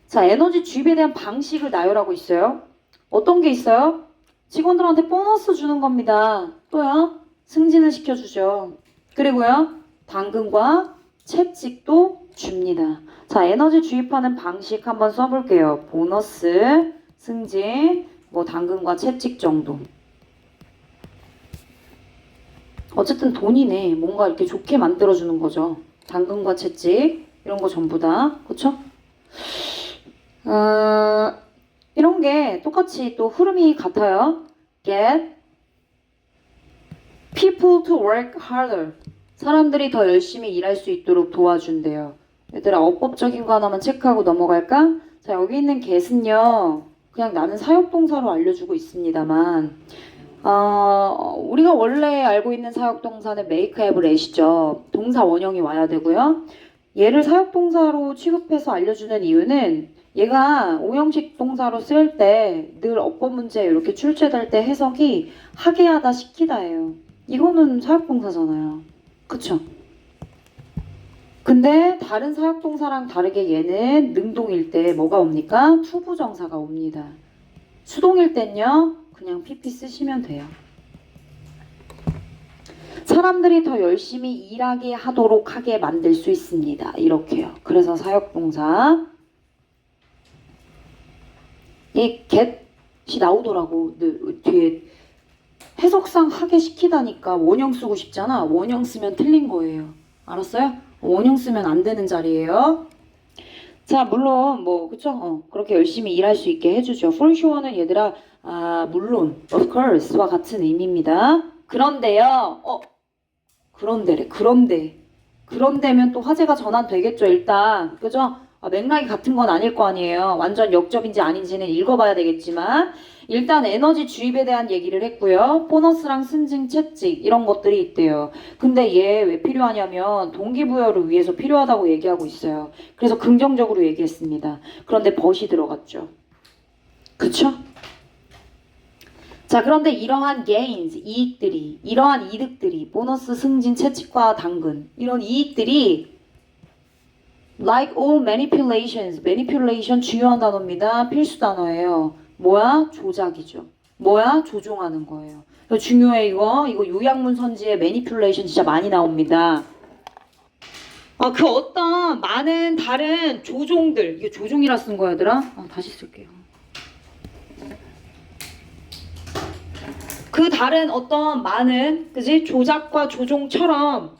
자, 에너지 주입에 대한 방식을 나열하고 있어요. 어떤 게 있어요? 직원들한테 보너스 주는 겁니다. 또요? 승진을 시켜주죠. 그리고요, 당근과 채찍도 줍니다. 자, 에너지 주입하는 방식 한번 써볼게요. 보너스, 승진, 뭐 당근과 채찍 정도. 어쨌든 돈이네. 뭔가 이렇게 좋게 만들어주는 거죠. 당근과 채찍 이런 거 전부 다. 그쵸? 이런 게 똑같이 또 흐름이 같아요. Get people to work harder. 사람들이 더 열심히 일할 수 있도록 도와준대요. 얘들아, 어법적인 거 하나만 체크하고 넘어갈까? 자, 여기 있는 get은요, 그냥 나는 사역동사로 알려주고 있습니다만, 우리가 원래 알고 있는 사역동사는 make, have, let이죠. 동사 원형이 와야 되고요. 얘를 사역동사로 취급해서 알려주는 이유는 얘가 오형식 동사로 쓰일 때 늘 어법 문제 이렇게 출제될 때 해석이 하게 하다 시키다예요. 이거는 사역동사잖아요. 그쵸? 근데 다른 사역동사랑 다르게 얘는 능동일 때 뭐가 옵니까? 투부정사가 옵니다. 수동일 땐요, 그냥 PP 쓰시면 돼요. 사람들이 더 열심히 일하게 하도록 하게 만들 수 있습니다. 이렇게요. 그래서 사역동사. 이 get이 나오더라고. 뒤에 해석상 하게 시키다니까 원형 쓰고 싶잖아. 원형 쓰면 틀린 거예요. 알았어요? 원형 쓰면 안 되는 자리예요. 자, 물론 뭐 그쵸? 그렇게 열심히 일할 수 있게 해주죠. for sure는 얘들아, 물론, of course와 같은 의미입니다. 그런데요, 그런데래, 그런데면 또 화제가 전환되겠죠, 일단. 그죠? 맥락이 같은 건 아닐 거 아니에요. 완전 역접인지 아닌지는 읽어봐야 되겠지만, 일단 에너지 주입에 대한 얘기를 했고요. 보너스랑 승진, 채찍 이런 것들이 있대요. 근데 얘 왜 필요하냐면 동기부여를 위해서 필요하다고 얘기하고 있어요. 그래서 긍정적으로 얘기했습니다. 그런데 벗이 들어갔죠. 그쵸? 자, 그런데 이러한 gains, 이러한 이득들이, 보너스, 승진, 채찍과 당근, 이런 이익들이 like all manipulations, manipulation 중요한 단어입니다. 필수 단어예요. 뭐야? 조작이죠. 뭐야? 조종하는 거예요. 이거 중요해, 이거 요약문 선지에 manipulation 진짜 많이 나옵니다. 그 어떤 많은 다른 조종들, 이게 조종이라 쓴 거야, 얘들아? 다시 쓸게요. 그 다른 어떤 많은, 그지? 조작과 조종처럼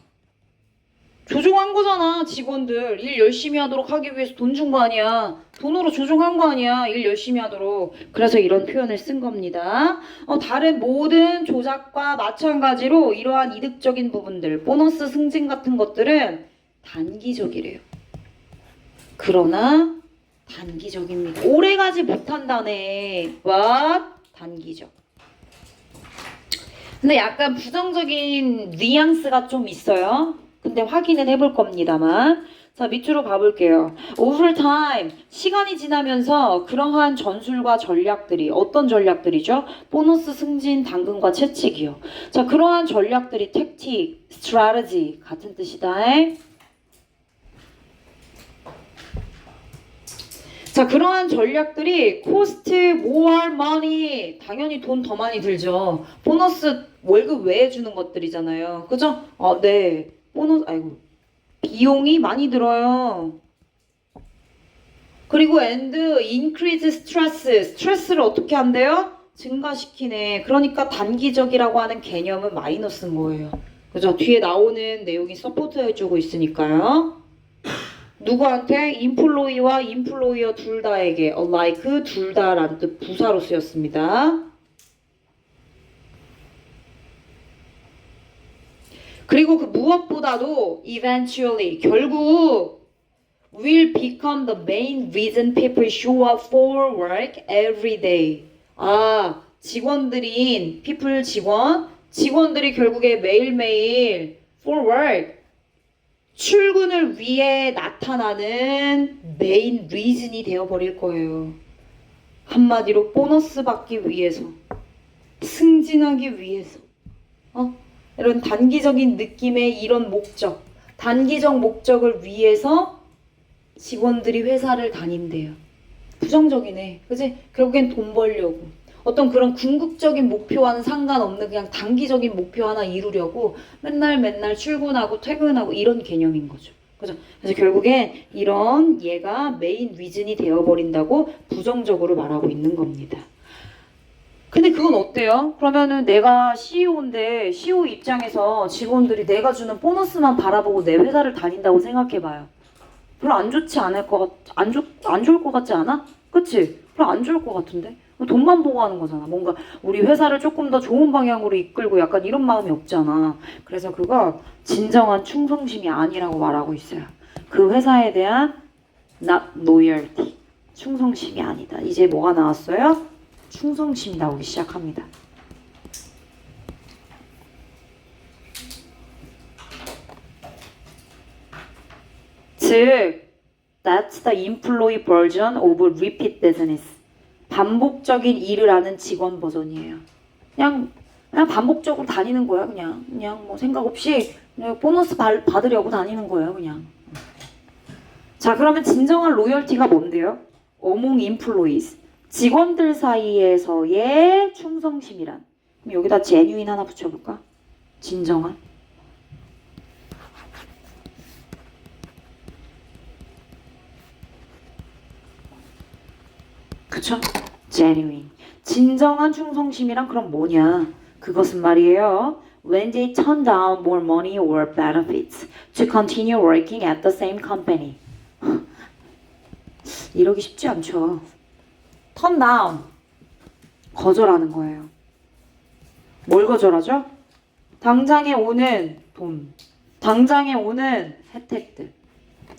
조종한 거잖아. 직원들 일 열심히 하도록 하기 위해서 돈 준 거 아니야. 돈으로 조종한 거 아니야. 일 열심히 하도록. 그래서 이런 표현을 쓴 겁니다. 다른 모든 조작과 마찬가지로 이러한 이득적인 부분들, 보너스, 승진 같은 것들은 단기적이래요. 그러나 단기적입니다. 오래가지 못한다네. What? 단기적. 근데 약간 부정적인 뉘앙스가 좀 있어요. 근데 확인은 해볼 겁니다만. 자, 밑으로 가볼게요. Over time, 시간이 지나면서 그러한 전술과 전략들이 어떤 전략들이죠? 보너스 승진, 당근과 채찍이요. 자, 그러한 전략들이 tactic, strategy 같은 뜻이다. 자, 그러한 전략들이 cost more money. 당연히 돈 더 많이 들죠. 보너스 월급 외에 주는 것들이잖아요. 그죠? 네. 보너스, 아이고. 비용이 많이 들어요. 그리고 and increase stress. 스트레스를 어떻게 한대요? 증가시키네. 그러니까 단기적이라고 하는 개념은 마이너스인 거예요. 그죠? 뒤에 나오는 내용이 서포트 해주고 있으니까요. 누구한테? 인플로이와 인플로이어 둘 다에게 alike 둘 다라는 뜻 부사로 쓰였습니다. 그리고 그 무엇보다도 eventually 결국 will become the main reason people show up for work every day. 직원들인 people 직원들이 결국에 매일매일 for work 출근을 위해 나타나는 메인 리즌이 되어버릴 거예요. 한마디로 보너스 받기 위해서, 승진하기 위해서, 이런 단기적인 느낌의 이런 목적, 단기적 목적을 위해서 직원들이 회사를 다닌대요. 부정적이네. 그치? 결국엔 돈 벌려고. 어떤 그런 궁극적인 목표와는 상관없는 그냥 단기적인 목표 하나 이루려고 맨날 출근하고 퇴근하고 이런 개념인 거죠. 그죠? 그래서 결국엔 이런 얘가 메인 리즌이 되어버린다고 부정적으로 말하고 있는 겁니다. 근데 그건 어때요? 그러면은 내가 CEO인데 CEO 입장에서 직원들이 내가 주는 보너스만 바라보고 내 회사를 다닌다고 생각해봐요. 별로 안 좋지 않을 안 좋을 것 같지 않아? 그치? 별로 안 좋을 것 같은데? 돈만 보고 하는 거잖아. 뭔가 우리 회사를 조금 더 좋은 방향으로 이끌고 약간 이런 마음이 없잖아. 그래서 그거 진정한 충성심이 아니라고 말하고 있어요. 그 회사에 대한 not loyalty. 충성심이 아니다. 이제 뭐가 나왔어요? 충성심이 나오기 시작합니다. 즉, that's the employee version of repeat business. 반복적인 일을 하는 직원 버전이에요. 그냥 반복적으로 다니는 거야. 그냥 뭐 생각 없이 그냥 보너스 받으려고 다니는 거예요. 그냥. 자, 그러면 진정한 로열티가 뭔데요? Among employees. 직원들 사이에서의 충성심이란. 그럼 여기다 genuine 하나 붙여볼까? 진정한. 그쵸? genuine. 진정한 충성심이란 그럼 뭐냐? 그것은 말이에요. When they turn down more money or benefits to continue working at the same company. 이러기 쉽지 않죠. turn down. 거절하는 거예요. 뭘 거절하죠? 당장에 오는 돈, 당장에 오는 혜택들.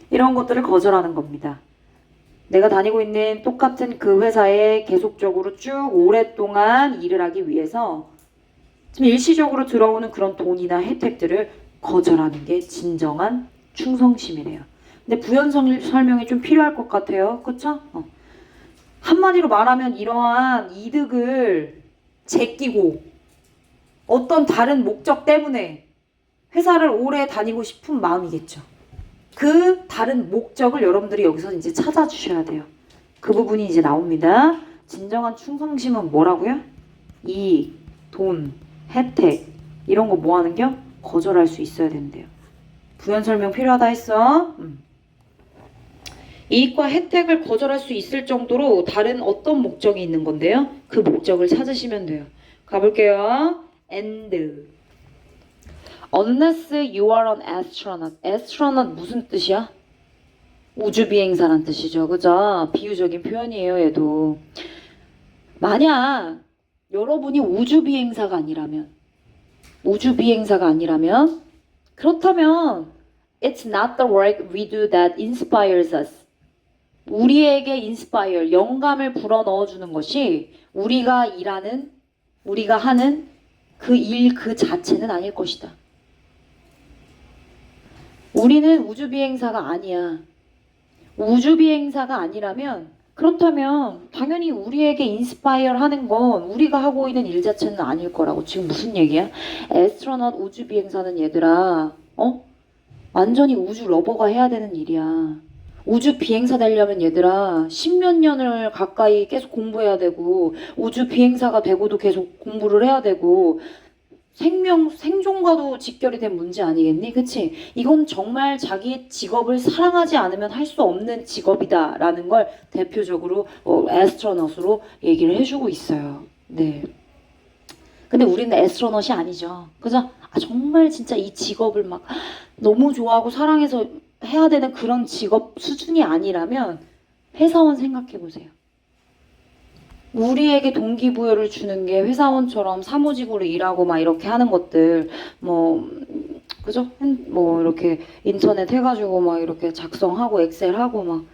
이런 것들을 거절하는 겁니다. 내가 다니고 있는 똑같은 그 회사에 계속적으로 쭉 오랫동안 일을 하기 위해서 좀 일시적으로 들어오는 그런 돈이나 혜택들을 거절하는 게 진정한 충성심이래요. 근데 부연 설명이 좀 필요할 것 같아요. 그쵸? 한마디로 말하면 이러한 이득을 제끼고 어떤 다른 목적 때문에 회사를 오래 다니고 싶은 마음이겠죠. 그 다른 목적을 여러분들이 여기서 이제 찾아주셔야 돼요. 그 부분이 이제 나옵니다. 진정한 충성심은 뭐라고요? 이익, 돈, 혜택 이런 거 뭐 하는겨? 거절할 수 있어야 된대요. 부연 설명 필요하다 했어? 이익과 혜택을 거절할 수 있을 정도로 다른 어떤 목적이 있는 건데요? 그 목적을 찾으시면 돼요. 가볼게요. and Unless you are an astronaut. astronaut 무슨 뜻이야? 우주비행사란 뜻이죠. 그죠? 비유적인 표현이에요, 얘도. 만약 여러분이 우주비행사가 아니라면 그렇다면 It's not the work we do that inspires us. 우리에게 inspire, 영감을 불어넣어주는 것이 우리가 하는 그 일 그 자체는 아닐 것이다. 우리는 우주비행사가 아니야. 우주비행사가 아니라면 그렇다면 당연히 우리에게 인스파이어 하는 건 우리가 하고 있는 일 자체는 아닐 거라고. 지금 무슨 얘기야? 애스트로넛 우주비행사는 얘들아 완전히 우주 러버가 해야 되는 일이야. 우주 비행사 되려면 얘들아 십몇 년을 가까이 계속 공부해야 되고 우주 비행사가 되고도 계속 공부를 해야 되고 생존과도 직결이 된 문제 아니겠니? 그치? 이건 정말 자기의 직업을 사랑하지 않으면 할 수 없는 직업이다라는 걸 대표적으로 애스트로넛으로 얘기를 해주고 있어요. 네. 근데 우리는 애스트로넛이 아니죠. 그죠? 정말 진짜 이 직업을 막 너무 좋아하고 사랑해서 해야 되는 그런 직업 수준이 아니라면 회사원 생각해 보세요. 우리에게 동기부여를 주는 게 회사원처럼 사무직으로 일하고 막 이렇게 하는 것들 그죠? 뭐 이렇게 인터넷 해가지고 막 이렇게 작성하고 엑셀 하고 막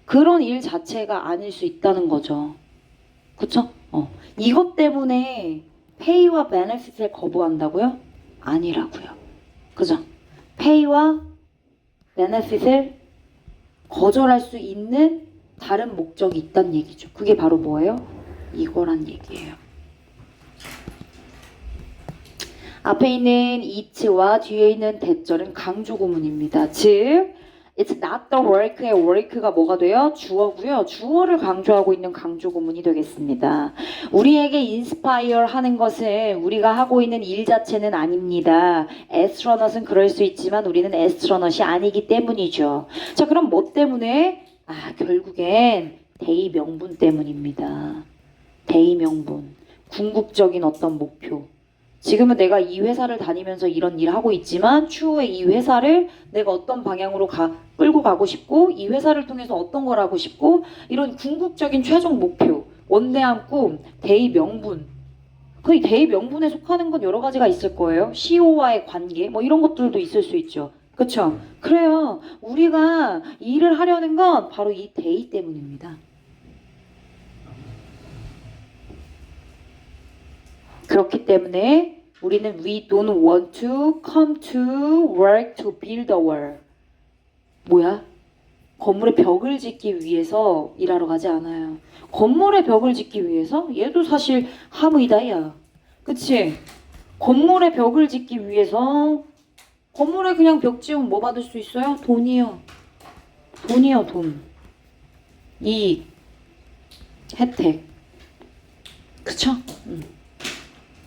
그런 일 자체가 아닐 수 있다는 거죠. 그쵸? 이것 때문에 페이와 베네핏을 거부한다고요? 아니라고요. 그죠? 페이와 베네핏을 거절할 수 있는 다른 목적이 있다는 얘기죠. 그게 바로 뭐예요? 이거란 얘기예요. 앞에 있는 it와 뒤에 있는 that절은 강조 구문입니다. 즉, it's not the work의 work가 뭐가 돼요? 주어고요. 주어를 강조하고 있는 강조 구문이 되겠습니다. 우리에게 inspire 하는 것은 우리가 하고 있는 일 자체는 아닙니다. astronaut은 그럴 수 있지만 우리는 astronaut이 아니기 때문이죠. 자, 그럼 뭐 때문에? 결국엔 대의 명분 때문입니다. 대의 명분. 궁극적인 어떤 목표. 지금은 내가 이 회사를 다니면서 이런 일 하고 있지만 추후에 이 회사를 내가 어떤 방향으로 끌고 가고 싶고 이 회사를 통해서 어떤 걸 하고 싶고 이런 궁극적인 최종 목표, 원대한 꿈, 대의 명분. 그 대의 명분에 속하는 건 여러 가지가 있을 거예요. CEO와의 관계 뭐 이런 것들도 있을 수 있죠. 그렇죠? 그래요. 우리가 일을 하려는 건 바로 이 대의 때문입니다. 그렇기 때문에 우리는 we don't want to come to work to build a wall. 뭐야? 건물의 벽을 짓기 위해서 일하러 가지 않아요. 건물의 벽을 짓기 위해서? 얘도 사실 함의다야. 그치? 건물의 벽을 짓기 위해서 건물에 그냥 벽 지으면 뭐 받을 수 있어요? 돈이요. 돈이요, 돈. 이익. 혜택. 그쵸?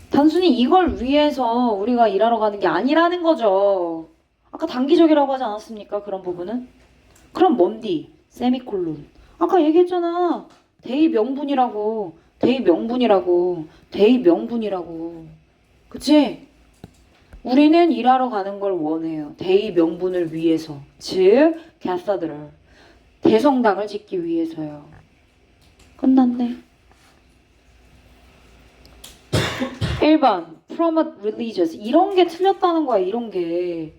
단순히 이걸 위해서 우리가 일하러 가는 게 아니라는 거죠. 아까 단기적이라고 하지 않았습니까? 그런 부분은? 그럼 뭔디? 세미콜론. 아까 얘기했잖아. 대의 명분이라고. 대의 명분이라고. 대의 명분이라고. 그치? 우리는 일하러 가는 걸 원해요. 대의 명분을 위해서. 즉, cathedral. 대성당을 짓기 위해서요. 끝났네. 1번 promote religious. 이런 게 틀렸다는 거야. 이런 게.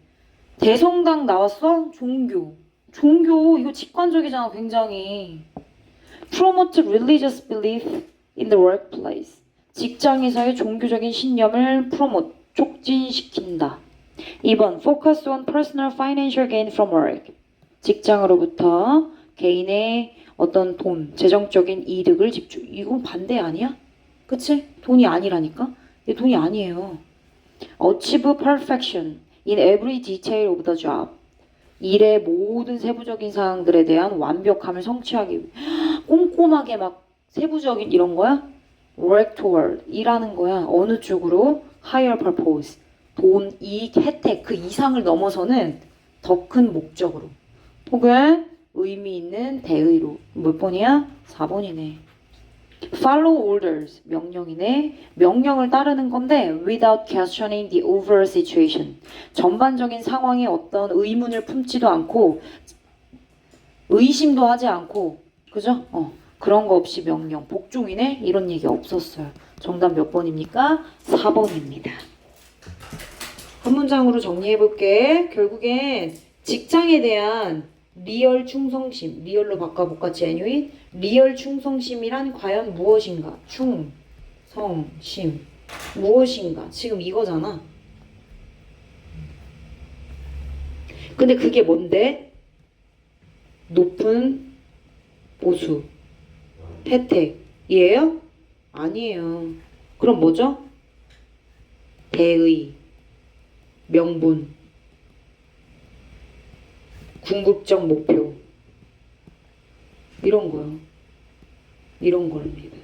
대성당 나왔어? 종교. 종교 이거 직관적이잖아. 굉장히. promote religious belief in the workplace. 직장에서의 종교적인 신념을 promote, 촉진시킨다. 2번 focus on personal financial gain from work. 직장으로부터 개인의 어떤 돈, 재정적인 이득을 집중. 이건 반대 아니야? 그치? 돈이 아니라니까? 이게 돈이 아니에요. Achieve perfection in every detail of the job. 일의 모든 세부적인 사항들에 대한 완벽함을 성취하기 위해 꼼꼼하게 막 세부적인 이런 거야? Work toward. 일하는 거야. 어느 쪽으로? Higher purpose. 돈, 이익, 혜택 그 이상을 넘어서는 더 큰 목적으로. 혹은 의미 있는 대의로. 몇 번이야? 4번이네. Follow orders, 명령이네. 명령을 따르는 건데 without questioning the overall situation. 전반적인 상황에 어떤 의문을 품지도 않고 의심도 하지 않고 그죠? 그런 거 없이 명령. 복종이네. 이런 얘기 없었어요. 정답 몇 번입니까? 4번입니다. 한 문장으로 정리해볼게. 결국엔 직장에 대한 리얼 충성심, 리얼로 바꿔볼까? genuine? 리얼 충성심이란 과연 무엇인가? 충성심 무엇인가? 지금 이거잖아. 근데 그게 뭔데? 높은 보수, 혜택이에요? 아니에요. 그럼 뭐죠? 대의, 명분, 궁극적 목표 이런 거요. 이런 겁니다.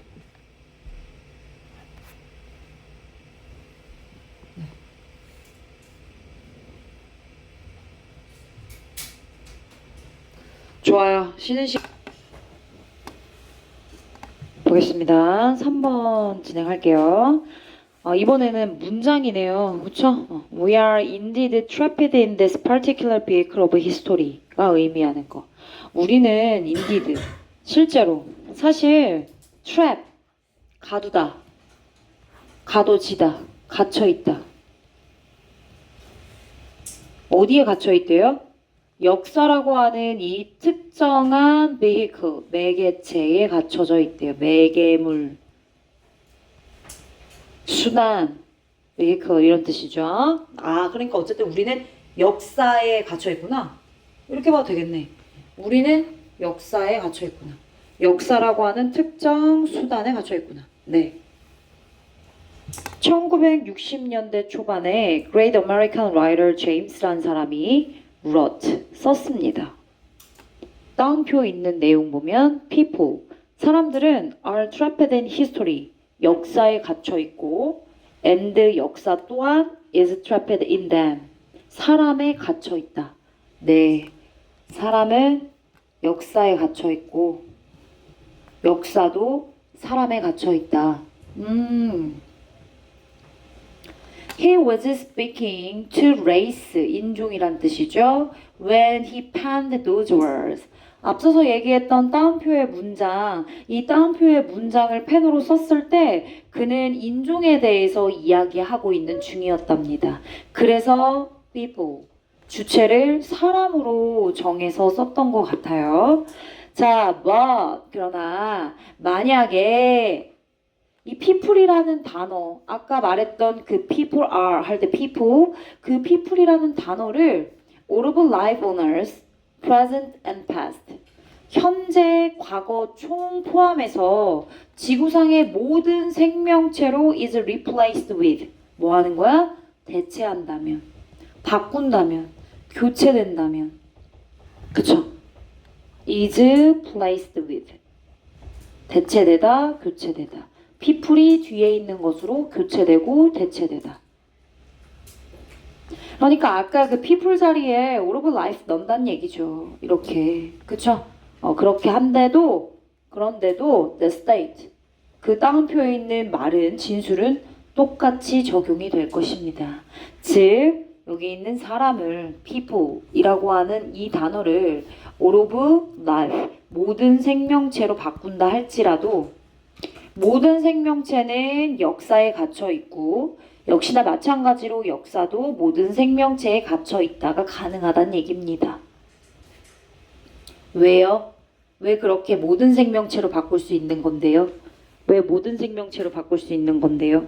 좋아요. 쉬는 시간 보겠습니다. 3번 진행할게요. 이번에는 문장이네요. 그쵸? We are indeed trapped in this particular vehicle of history가 의미하는 거. 우리는 indeed, 실제로, 사실 trap, 가두다, 가둬지다, 갇혀있다. 어디에 갇혀있대요? 역사라고 하는 이 특정한 vehicle, 매개체에 갇혀져 있대요. 매개물, 수단, vehicle 이런 뜻이죠. 그러니까 어쨌든 우리는 역사에 갇혀있구나. 이렇게 봐도 되겠네. 우리는 역사에 갇혀있구나. 역사라고 하는 특정 수단에 갇혀있구나. 네. 1960년대 초반에 Great American Writer James라는 사람이 wrote, 썼습니다. 다운표 있는 내용 보면 people, 사람들은 are trapped in history, 역사에 갇혀 있고 and 역사 또한 is trapped in them, 사람에 갇혀 있다. 네, 사람은 역사에 갇혀 있고 역사도 사람에 갇혀 있다. He was speaking to race, 인종이란 뜻이죠. When he penned those words. 앞서서 얘기했던 따옴표의 문장, 이 따옴표의 문장을 펜으로 썼을 때 그는 인종에 대해서 이야기하고 있는 중이었답니다. 그래서 people, 주체를 사람으로 정해서 썼던 것 같아요. 자, 그러나 만약에 이 people이라는 단어, 아까 말했던 그 people are 할 때 people, 그 people이라는 단어를 all of life owners, present and past, 현재, 과거 총 포함해서 지구상의 모든 생명체로 is replaced with, 뭐 하는 거야? 대체한다면, 바꾼다면, 교체된다면, 그쵸? is placed with, 대체되다, 교체되다. people이 뒤에 있는 것으로 교체되고 대체되다. 그러니까 아까 그 people 자리에 all of life 넣는다는 얘기죠. 이렇게. 그쵸? 그렇게 그런데도 the state, 그 따옴표에 있는 말은, 진술은 똑같이 적용이 될 것입니다. 즉, 여기 있는 사람을 people이라고 하는 이 단어를 all of life, 모든 생명체로 바꾼다 할지라도 모든 생명체는 역사에 갇혀 있고 역시나 마찬가지로 역사도 모든 생명체에 갇혀 있다가 가능하다는 얘기입니다. 왜요? 왜 그렇게 모든 생명체로 바꿀 수 있는 건데요? 왜 모든 생명체로 바꿀 수 있는 건데요?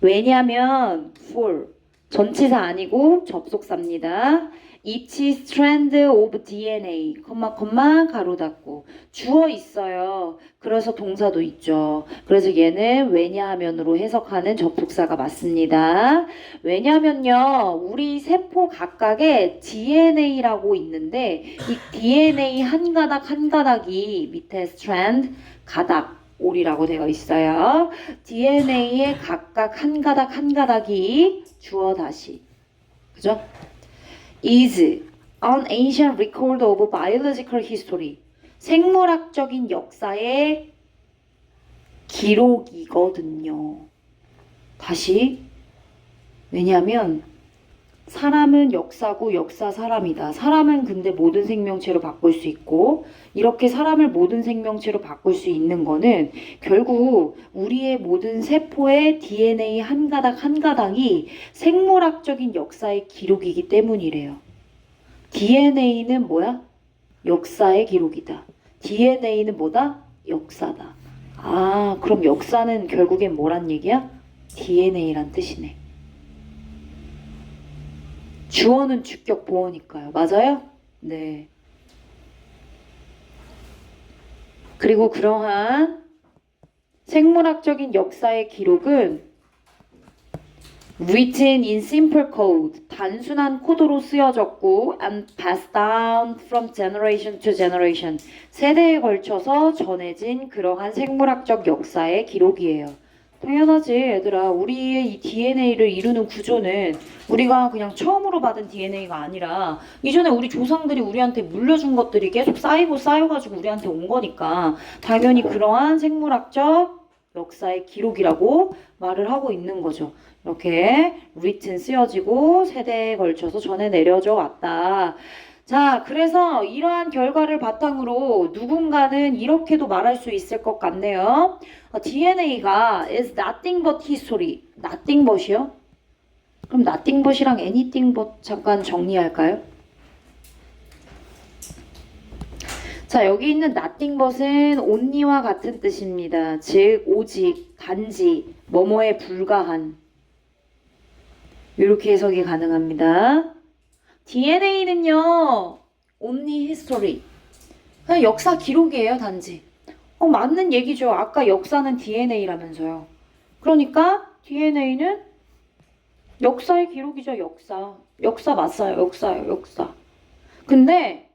왜냐면 for, 전치사 아니고 접속사입니다. Each strand of DNA, 가로 닫고 주어 있어요. 그래서 동사도 있죠. 그래서 얘는 왜냐하면으로 해석하는 접속사가 맞습니다. 왜냐면요, 우리 세포 각각에 DNA라고 있는데 이 DNA 한 가닥 한 가닥이 밑에 strand, 가닥, 올이라고 되어 있어요. DNA의 각각 한 가닥 한 가닥이 주어 다시, 그죠? is an ancient record of biological history. 생물학적인 역사의 기록이거든요. 다시, 왜냐하면 사람은 역사고 역사 사람이다. 사람은 근데 모든 생명체로 바꿀 수 있고 이렇게 사람을 모든 생명체로 바꿀 수 있는 거는 결국 우리의 모든 세포의 DNA 한 가닥 한 가닥이 생물학적인 역사의 기록이기 때문이래요. DNA는 뭐야? 역사의 기록이다. DNA는 뭐다? 역사다. 그럼 역사는 결국엔 뭐란 얘기야? DNA란 뜻이네. 주어는 주격 보어니까요. 맞아요? 네. 그리고 그러한 생물학적인 역사의 기록은 written in simple code, 단순한 코드로 쓰여졌고 and passed down from generation to generation, 세대에 걸쳐서 전해진 그러한 생물학적 역사의 기록이에요. 당연하지, 얘들아. 우리의 이 DNA를 이루는 구조는 우리가 그냥 처음으로 받은 DNA가 아니라 이전에 우리 조상들이 우리한테 물려준 것들이 계속 쌓여가지고 우리한테 온 거니까 당연히 그러한 생물학적 역사의 기록이라고 말을 하고 있는 거죠. 이렇게 written 쓰여지고 세대에 걸쳐서 전해 내려져 왔다. 자, 그래서 이러한 결과를 바탕으로 누군가는 이렇게도 말할 수 있을 것 같네요. DNA가 is nothing but history. nothing but이요? 그럼 nothing but이랑 anything but 잠깐 정리할까요? 자, 여기 있는 nothing but은 only와 같은 뜻입니다. 즉, 오직, 단지, 뭐뭐에 불과한. 이렇게 해석이 가능합니다. DNA는요, only history. 그냥 역사 기록이에요, 단지. 맞는 얘기죠. 아까 역사는 DNA라면서요. 그러니까 DNA는 역사의 기록이죠, 역사. 역사 맞아요, 역사예요, 역사. 근데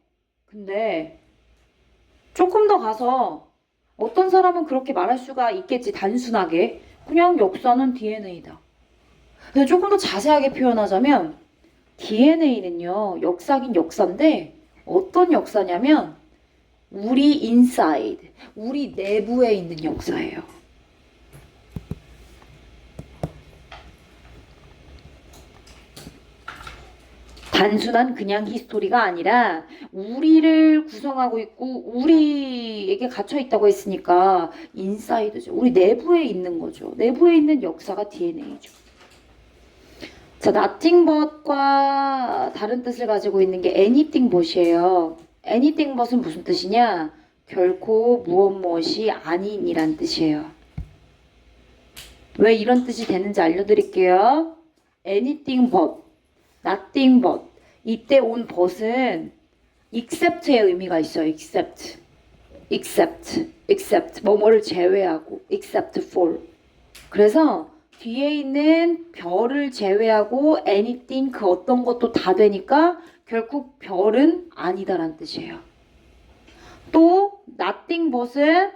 조금 더 가서 어떤 사람은 그렇게 말할 수가 있겠지, 단순하게. 그냥 역사는 DNA다. 근데 조금 더 자세하게 표현하자면 DNA는요, 역사긴 역사인데 어떤 역사냐면 우리 inside, 우리 내부에 있는 역사예요. 단순한 그냥 히스토리가 아니라 우리를 구성하고 있고 우리에게 갇혀 있다고 했으니까 인사이드죠. 우리 내부에 있는 거죠. 내부에 있는 역사가 DNA죠. 자, nothing but과 다른 뜻을 가지고 있는 게 anything but이에요. anything but은 무슨 뜻이냐? 결코 무엇이 아닌이란 뜻이에요. 왜 이런 뜻이 되는지 알려드릴게요. anything but, nothing but. 이때 온 but은 except의 의미가 있어요. except. 뭐뭐를 제외하고 except for. 그래서 뒤에 있는 별을 제외하고 anything 그 어떤 것도 다 되니까 결국 별은 아니다라는 뜻이에요. 또 nothing but은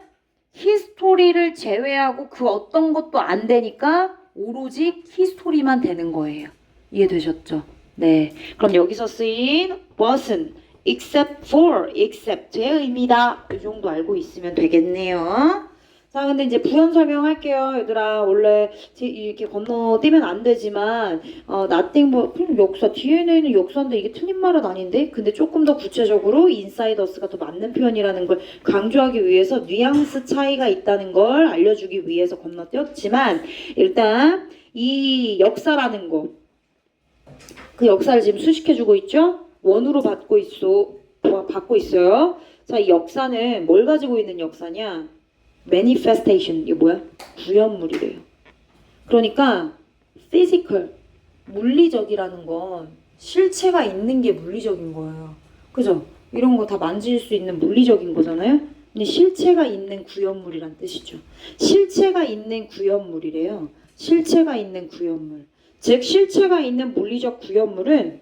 히스토리를 제외하고 그 어떤 것도 안 되니까 오로지 히스토리만 되는 거예요. 이해되셨죠? 네. 그럼 여기서 쓰인 but은 except for, except의 의미다. 이 정도 알고 있으면 되겠네요. 자, 근데 이제 부연 설명할게요. 얘들아, 원래 이렇게 건너뛰면 안 되지만 nothing but 역사, DNA는 역사인데 이게 틀린 말은 아닌데? 근데 조금 더 구체적으로 inside us가 더 맞는 표현이라는 걸 강조하기 위해서 뉘앙스 차이가 있다는 걸 알려주기 위해서 건너뛰었지만 일단 이 역사라는 거, 그 역사를 지금 수식해주고 있죠? 원으로 받고 있어요. 자, 이 역사는 뭘 가지고 있는 역사냐? manifestation, 이게 뭐야? 구현물이래요. 그러니까 physical, 물리적이라는 건 실체가 있는 게 물리적인 거예요. 그죠? 이런 거 다 만질 수 있는 물리적인 거잖아요. 근데 실체가 있는 구현물이란 뜻이죠. 실체가 있는 구현물이래요. 실체가 있는 구현물. 즉 실체가 있는 물리적 구현물은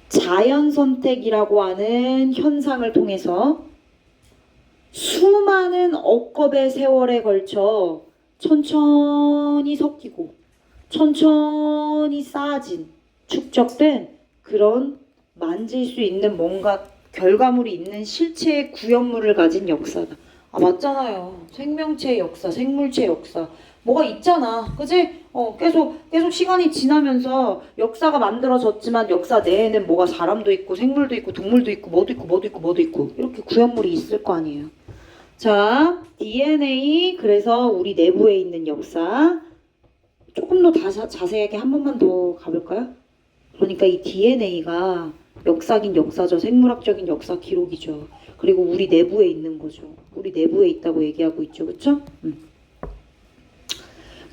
자연 선택이라고 하는 현상을 통해서 수많은 억겁의 세월에 걸쳐 천천히 섞이고 천천히 쌓아진 축적된 그런 만질 수 있는 뭔가 결과물이 있는 실체의 구현물을 가진 역사다. 아, 맞잖아요. 생명체의 역사, 생물체의 역사. 뭐가 있잖아. 그지? 계속 시간이 지나면서 역사가 만들어졌지만 역사 내에는 뭐가 사람도 있고 생물도 있고 동물도 있고 뭐도 있고 이렇게 구현물이 있을 거 아니에요. 자, DNA, 그래서 우리 내부에 있는 역사. 조금 더 자세하게 한 번만 더 가볼까요? 그러니까 이 DNA가 역사긴 역사죠. 생물학적인 역사 기록이죠. 그리고 우리 내부에 있는 거죠. 우리 내부에 있다고 얘기하고 있죠. 그쵸?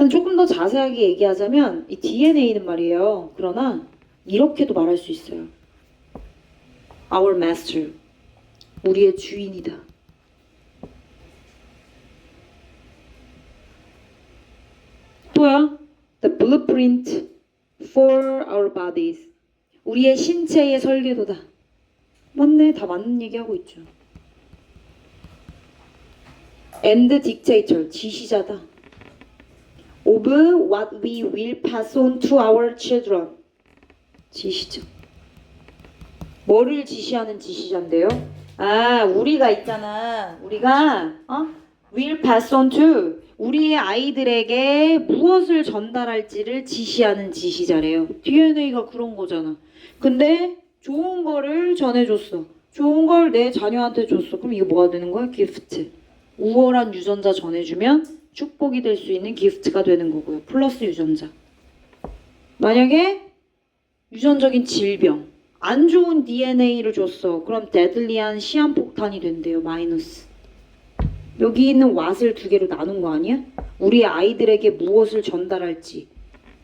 조금 더 자세하게 얘기하자면 이 DNA는 말이에요. 그러나 이렇게도 말할 수 있어요. Our master. 우리의 주인이다. 또야, the blueprint for our bodies. 우리의 신체의 설계도다. 맞네, 다 맞는 얘기하고 있죠. And dictator, 지시자다. Of what we will pass on to our children. 지시자. 뭐를 지시하는 지시자인데요? 아, 우리가 있잖아. 우리가 will pass on to 우리의 아이들에게 무엇을 전달할지를 지시하는 지시자래요. DNA가 그런 거잖아. 근데 좋은 거를 전해줬어. 좋은 걸 내 자녀한테 줬어. 그럼 이게 뭐가 되는 거야? 기프트. 우월한 유전자 전해주면 축복이 될 수 있는 기프트가 되는 거고요. 플러스 유전자. 만약에 유전적인 질병, 안 좋은 DNA를 줬어. 그럼 데들리한 시한폭탄이 된대요. 마이너스. 여기 있는 왓을 두 개로 나눈 거 아니야? 우리 아이들에게 무엇을 전달할지,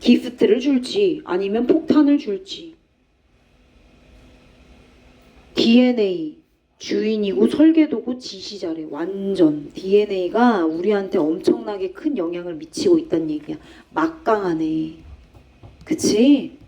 기프트를 줄지, 아니면 폭탄을 줄지. DNA 주인이고 설계도고 지시자래. 완전 DNA가 우리한테 엄청나게 큰 영향을 미치고 있다는 얘기야. 막강하네. 그치?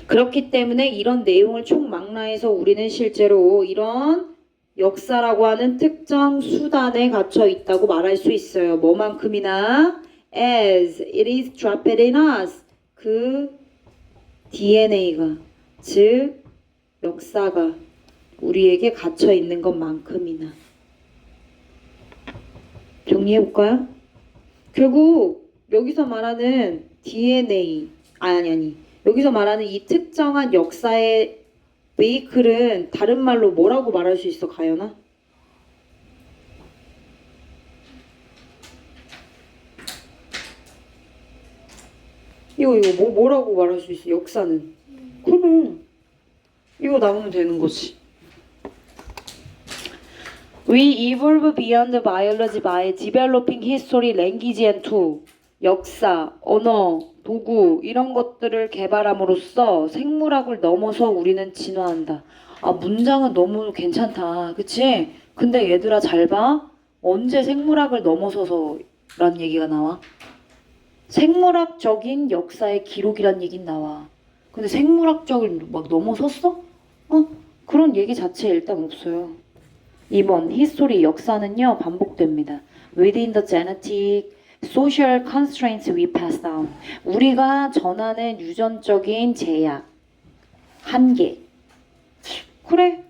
그렇기 때문에 이런 내용을 총망라해서 우리는 실제로 이런 역사라고 하는 특정 수단에 갇혀 있다고 말할 수 있어요. 뭐만큼이나 as it is trapped in us. 그 DNA가 즉 역사가 우리에게 갇혀 있는 것만큼이나. 정리해볼까요? 결국 여기서 말하는 DNA 아니 여기서 말하는 이 특정한 역사의 베이클은 다른 말로 뭐라고 말할 수 있어, 가연아? 이거 뭐라고 말할 수 있어, 역사는? 그럼 이거 나오면 되는 거지. We evolve beyond biology by developing history, language and tool. 역사, 언어, 도구 이런 것들을 개발함으로써 생물학을 넘어서 우리는 진화한다. 아, 문장은 너무 괜찮다. 그치? 근데 얘들아 잘 봐. 언제 생물학을 넘어서서 라는 얘기가 나와? 생물학적인 역사의 기록이란 얘긴 나와. 근데 생물학적인 막 넘어섰어? 그런 얘기 자체에 일단 없어요. 2번 히스토리 역사는요 반복됩니다. Within the genetic social constraints we pass down. 우리가 전하는 유전적인 제약, 한계. 그래,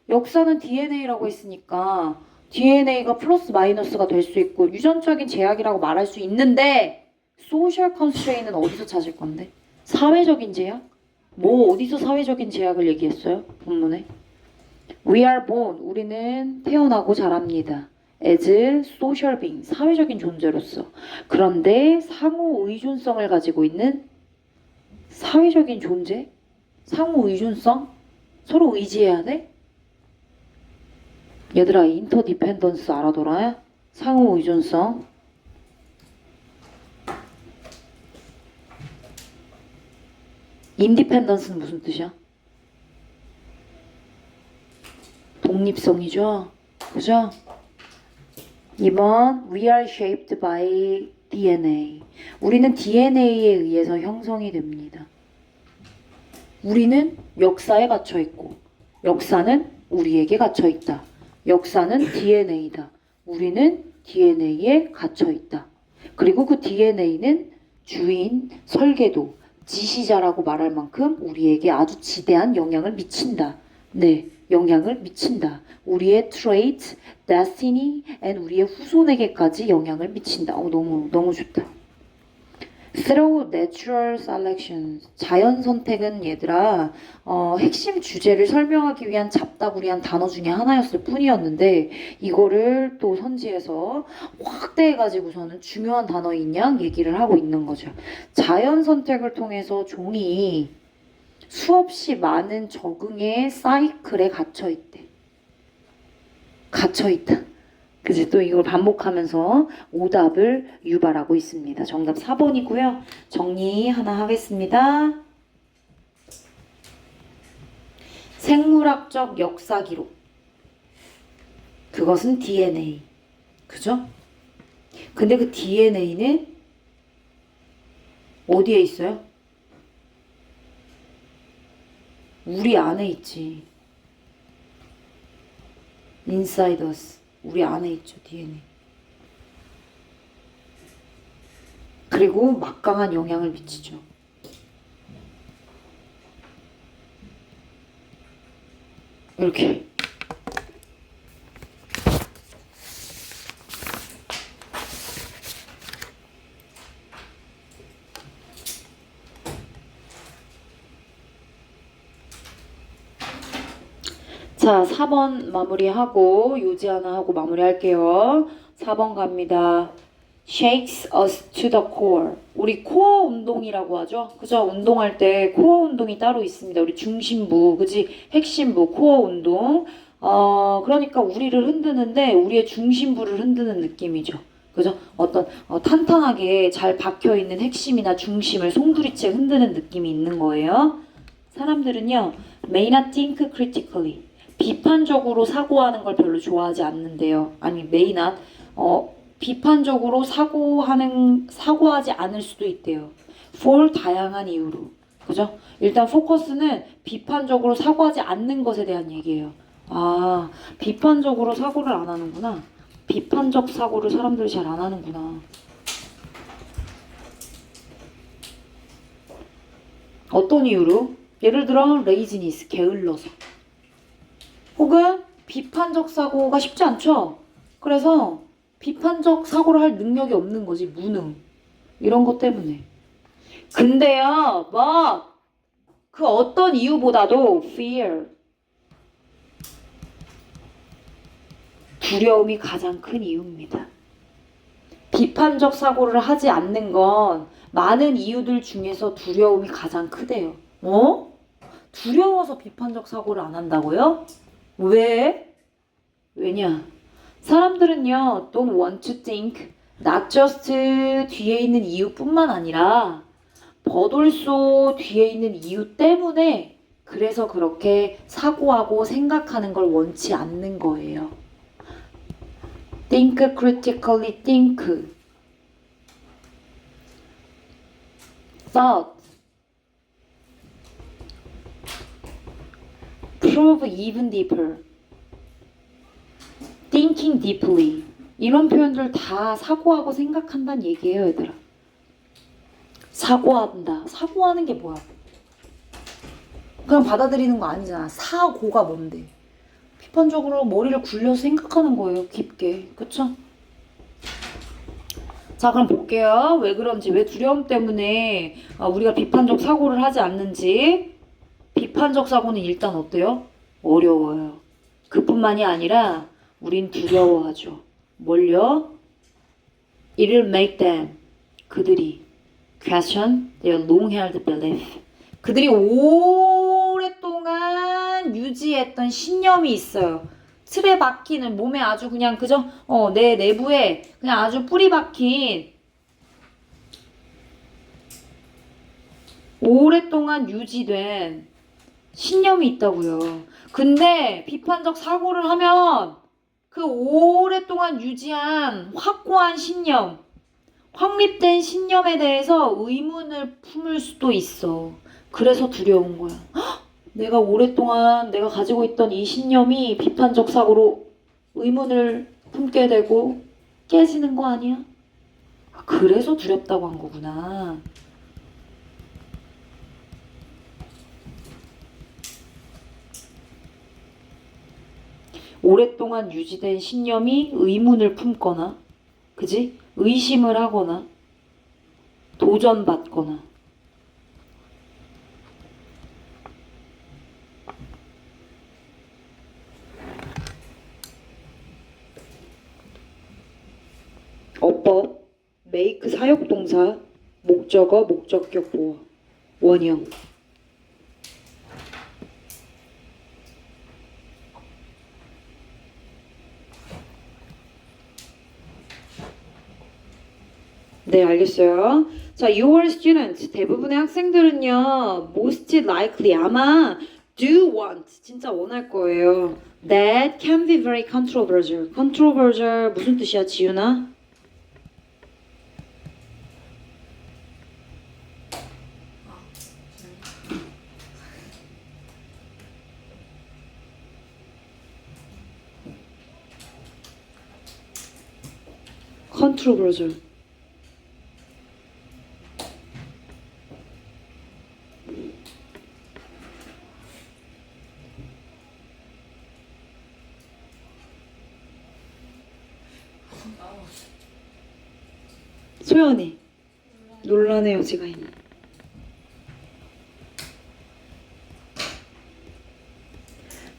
역사는 DNA라고 했으니까 DNA가 플러스 마이너스가 될 수 있고 유전적인 제약이라고 말할 수 있는데 social constraint은 어디서 찾을 건데? 사회적인 제약? 뭐 어디서 사회적인 제약을 얘기했어요? 본문에? We are born. 우리는 태어나고 자랍니다. as social being. 사회적인 존재로서. 그런데 상호 의존성을 가지고 있는 사회적인 존재? 상호 의존성? 서로 의지해야 돼? 얘들아 인터디펜던스 알아둬라. 상호 의존성. 인디펜던스는 무슨 뜻이야? 독립성이죠. 그죠? 2번 We are shaped by DNA. 우리는 DNA에 의해서 형성이 됩니다. 우리는 역사에 갇혀 있고 역사는 우리에게 갇혀 있다. 역사는 DNA다. 우리는 DNA에 갇혀 있다. 그리고 그 DNA는 주인, 설계도, 지시자라고 말할 만큼 우리에게 아주 지대한 영향을 미친다. 네, 영향을 미친다. 우리의 trait, destiny, and 우리의 후손에게까지 영향을 미친다. 너무 좋다. Through natural selection, 자연 선택은 얘들아 핵심 주제를 설명하기 위한 잡다구리한 단어 중에 하나였을 뿐이었는데 이거를 또 선지에서 확대해가지고서는 중요한 단어인 양 얘기를 하고 있는 거죠. 자연 선택을 통해서 종이 수없이 많은 적응의 사이클에 갇혀있대. 갇혀있다. 그지? 또 이걸 반복하면서 오답을 유발하고 있습니다. 정답 4번이고요. 정리 하나 하겠습니다. 생물학적 역사 기록. 그것은 DNA. 그죠? 근데 그 DNA는 어디에 있어요? 우리 안에 있지. Inside us. 우리 안에 있죠, DNA. 그리고 막강한 영향을 미치죠. 이렇게. 자, 4번 마무리하고 요지 하나 하고 마무리할게요. 4번 갑니다. Shakes us to the core. 우리 코어 운동이라고 하죠. 그죠? 운동할 때 코어 운동이 따로 있습니다. 우리 중심부, 그지? 핵심부, 코어 운동. 그러니까 우리를 흔드는데 우리의 중심부를 흔드는 느낌이죠. 그죠? 어떤 탄탄하게 잘 박혀있는 핵심이나 중심을 송두리째 흔드는 느낌이 있는 거예요. 사람들은요, may not think critically. 비판적으로 사고하는 걸 별로 좋아하지 않는데요. 아니, may not. 비판적으로 사고하지 않을 수도 있대요. for 다양한 이유로. 그죠? 일단 포커스는 비판적으로 사고하지 않는 것에 대한 얘기예요. 아, 비판적으로 사고를 안 하는구나. 비판적 사고를 사람들이 잘 안 하는구나. 어떤 이유로? 예를 들어 레이지니스, 게을러서. 혹은 비판적 사고가 쉽지 않죠. 그래서 비판적 사고를 할 능력이 없는 거지. 무능. 이런 것 때문에. 근데요, 그 어떤 이유보다도 fear. 두려움이 가장 큰 이유입니다. 비판적 사고를 하지 않는 건 많은 이유들 중에서 두려움이 가장 크대요. 두려워서 비판적 사고를 안 한다고요? 왜? 왜냐? 사람들은요, don't want to think, not just 뒤에 있는 이유뿐만 아니라 버돌소 뒤에 있는 이유 때문에 그래서 그렇게 사고하고 생각하는 걸 원치 않는 거예요. think critically, think. thought. prove even deeper. thinking deeply. 이런 표현들 다 사고하고 생각한다는 얘기예요, 얘들아. 사고한다. 사고하는 게 뭐야? 그냥 받아들이는 거 아니잖아. 사고가 뭔데? 비판적으로 머리를 굴려서 생각하는 거예요, 깊게. 그쵸? 자, 그럼 볼게요. 왜 그런지, 왜 두려움 때문에 우리가 비판적 사고를 하지 않는지. 비판적 사고는 일단 어때요? 어려워요. 그뿐만이 아니라 우린 두려워하죠. 뭘요? It'll make them, 그들이 question their long-held belief. 그들이 오랫동안 유지했던 신념이 있어요. 틀에 박히는 몸에 아주 그냥 그죠? 내 내부에 그냥 아주 뿌리 박힌 오랫동안 유지된 신념이 있다고요. 근데 비판적 사고를 하면 그 오랫동안 유지한 확고한 신념, 확립된 신념에 대해서 의문을 품을 수도 있어. 그래서 두려운 거야. 헉! 내가 오랫동안 내가 가지고 있던 이 신념이 비판적 사고로 의문을 품게 되고 깨지는 거 아니야? 그래서 두렵다고 한 거구나. 오랫동안 유지된 신념이 의문을 품거나, 그지? 의심을 하거나, 도전받거나. 어법, make 사역동사, 목적어, 목적격 보어, 원형. 네, 알겠어요. 자, your student 대부분의 학생들은요, most likely 아마 do want 진짜 원할 거예요. That can be very controversial. controversial 무슨 뜻이야, 지윤아? controversial. 소연이 논란의 여지가 있는.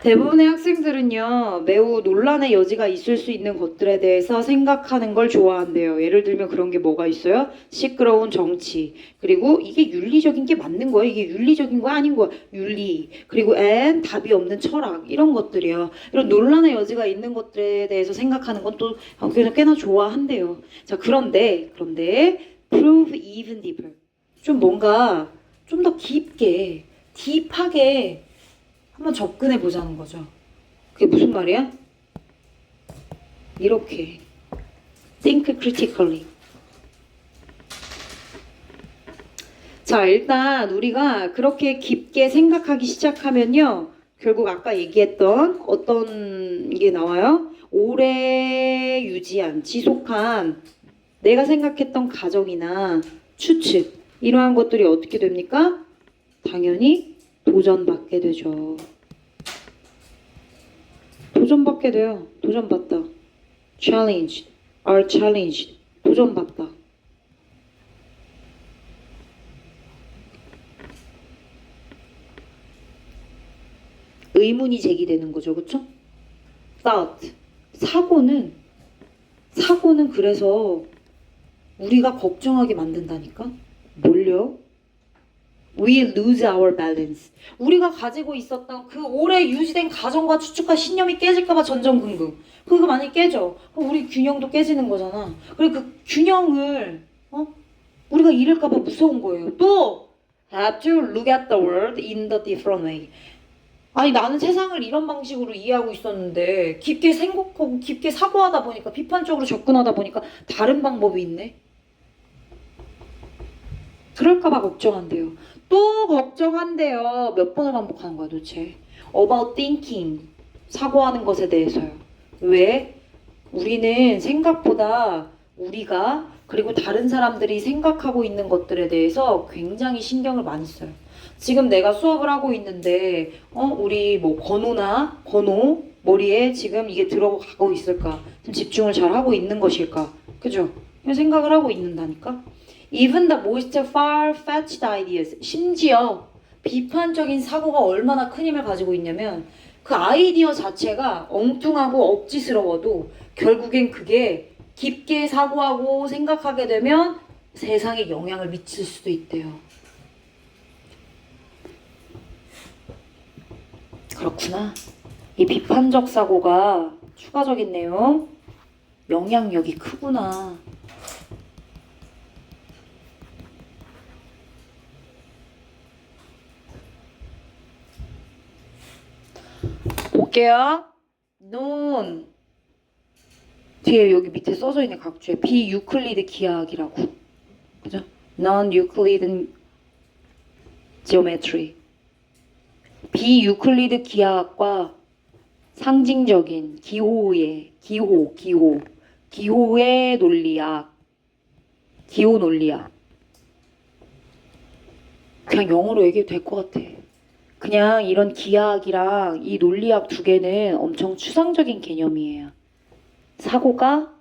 대부분의 학생들은요, 매우 논란의 여지가 있을 수 있는 것들에 대해서 생각하는 걸 좋아한대요. 예를 들면 그런 게 뭐가 있어요? 시끄러운 정치. 그리고 이게 윤리적인 게 맞는 거야? 이게 윤리적인 거 아닌 거야? 윤리. 그리고 답이 없는 철학. 이런 것들이요. 이런 논란의 여지가 있는 것들에 대해서 생각하는 건 또 꽤나 좋아한대요. 자, 그런데 prove even deeper. 좀 뭔가 좀 더 깊게, 딥하게 한번 접근해 보자는 거죠. 그게 무슨 말이야? 이렇게 think critically. 자, 일단 우리가 그렇게 깊게 생각하기 시작하면요, 결국 아까 얘기했던 어떤 게 나와요? 오래 유지한, 지속한 내가 생각했던 가정이나 추측 이러한 것들이 어떻게 됩니까? 당연히 도전받게 되죠. 도전받게 돼요. 도전받다. challenged, are challenged. 도전받다. 의문이 제기되는 거죠. 그쵸? thought. 사고는 그래서 우리가 걱정하게 만든다니까? 뭘요? We lose our balance. 우리가 가지고 있었던 그 오래 유지된 가정과 추측과 신념이 깨질까봐 전전긍긍. 그거 만약에 깨져. 그럼 우리 균형도 깨지는 거잖아. 그리고 그 균형을 우리가 잃을까봐 무서운 거예요. 또 have to look at the world in the different way. 아니 나는 세상을 이런 방식으로 이해하고 있었는데 깊게 생각하고 깊게 사고하다 보니까 비판적으로 접근하다 보니까 다른 방법이 있네. 그럴까봐 걱정한대요. 또 걱정한대요. 몇 번을 반복하는 거야 도대체. About thinking. 사고하는 것에 대해서요. 왜? 우리는 생각보다 우리가 그리고 다른 사람들이 생각하고 있는 것들에 대해서 굉장히 신경을 많이 써요. 지금 내가 수업을 하고 있는데 우리 뭐 건호 머리에 지금 이게 들어가고 있을까? 좀 집중을 잘 하고 있는 것일까? 그죠? 이런 생각을 하고 있는다니까. Even the most far-fetched ideas. 심지어 비판적인 사고가 얼마나 큰 힘을 가지고 있냐면 그 아이디어 자체가 엉뚱하고 억지스러워도 결국엔 그게 깊게 사고하고 생각하게 되면 세상에 영향을 미칠 수도 있대요. 그렇구나. 이 비판적 사고가 추가적인 내용 영향력이 크구나. 볼게요. non 뒤에 여기 밑에 써져 있는 각주에 비유클리드 기하학이라고. 그죠? non-Euclidean geometry. 비유클리드 기하학과 상징적인 기호의 논리학, 기호 논리학. 그냥 영어로 얘기해도 될 것 같아. 그냥 이런 기하학이랑 이 논리학 두 개는 엄청 추상적인 개념이에요. 사고가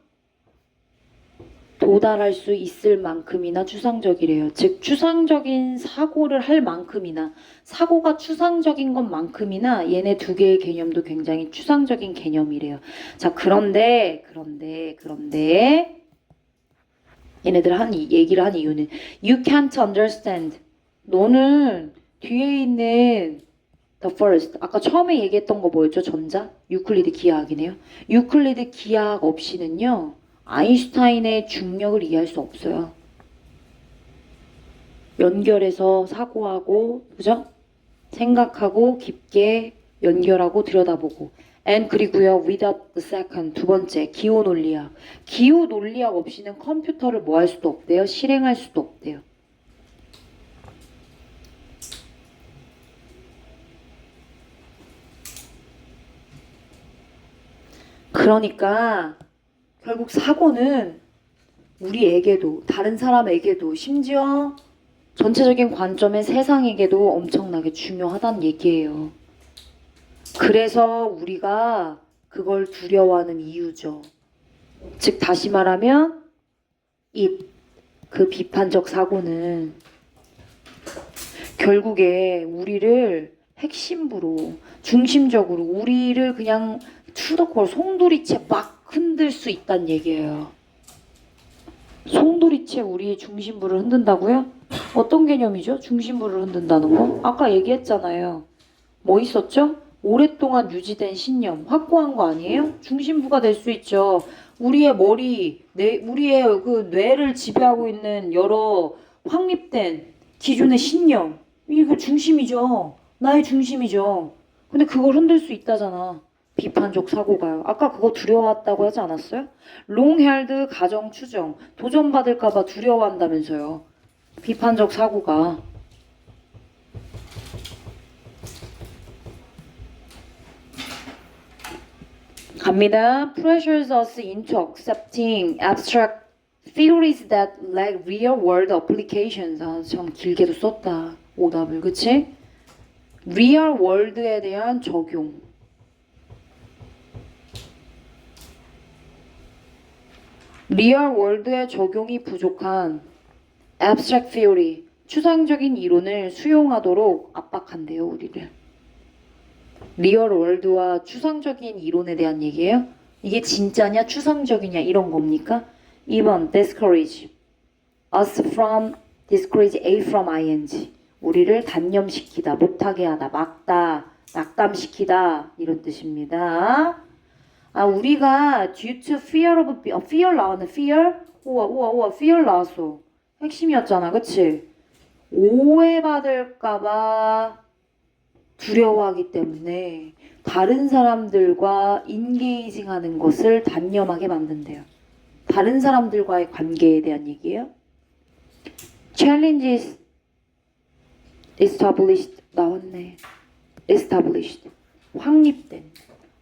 도달할 수 있을 만큼이나 추상적이래요. 즉 추상적인 사고를 할 만큼이나 사고가 추상적인 것만큼이나 얘네 두 개의 개념도 굉장히 추상적인 개념이래요. 자, 그런데 얘네들 얘기를 한 이유는 You can't understand. 너는 뒤에 있는 the first, 아까 처음에 얘기했던 거 뭐였죠? 전자? 유클리드 기하학이네요. 유클리드 기하학 없이는요, 아인슈타인의 중력을 이해할 수 없어요. 연결해서 사고하고, 그죠? 생각하고 깊게 연결하고 들여다보고. and 그리고요, without the second, 두 번째, 기호 논리학. 기호 논리학 없이는 컴퓨터를 뭐 할 수도 없대요. 실행할 수도 없대요. 그러니까 결국 사고는 우리에게도 다른 사람에게도 심지어 전체적인 관점의 세상에게도 엄청나게 중요하다는 얘기예요. 그래서 우리가 그걸 두려워하는 이유죠. 즉 다시 말하면 그 비판적 사고는 결국에 우리를 핵심부로 중심적으로 우리를 그냥 투더콜 송두리째 막 흔들 수 있다는 얘기예요. 송두리째 우리의 중심부를 흔든다고요? 어떤 개념이죠? 중심부를 흔든다는 거? 아까 얘기했잖아요. 뭐 있었죠? 오랫동안 유지된 신념, 확고한 거 아니에요? 중심부가 될 수 있죠. 우리의 머리, 우리의 그 뇌를 지배하고 있는 여러 확립된 기존의 신념, 이거 중심이죠. 나의 중심이죠. 근데 그걸 흔들 수 있다잖아. 비판적 사고가요. 아까 그거 두려워했다고 하지 않았어요? 롱헬드 가정 추정, 도전받을까봐 두려워한다면서요. 비판적 사고가. 갑니다. Pressures us into accepting abstract theories that lack real world applications. 아, 참 길게도 썼다. 오답을, 그치? real world에 대한 적용. 리얼 월드의 적용이 부족한 abstract theory, 추상적인 이론을 수용하도록 압박한대요, 우리를. 리얼 월드와 추상적인 이론에 대한 얘기예요. 이게 진짜냐 추상적이냐 이런 겁니까? 2번 discourage us from discourage A from ing, 우리를 단념시키다, 못하게 하다, 막다, 낙담시키다 이런 뜻입니다. 아, 우리가 due to fear of fear 나왔네. fear? 우와 fear 나왔어. 핵심이었잖아, 그치? 오해받을까봐 두려워하기 때문에 다른 사람들과 인게이징하는 것을 단념하게 만든대요. 다른 사람들과의 관계에 대한 얘기예요. Challenges established 나왔네. established 확립된.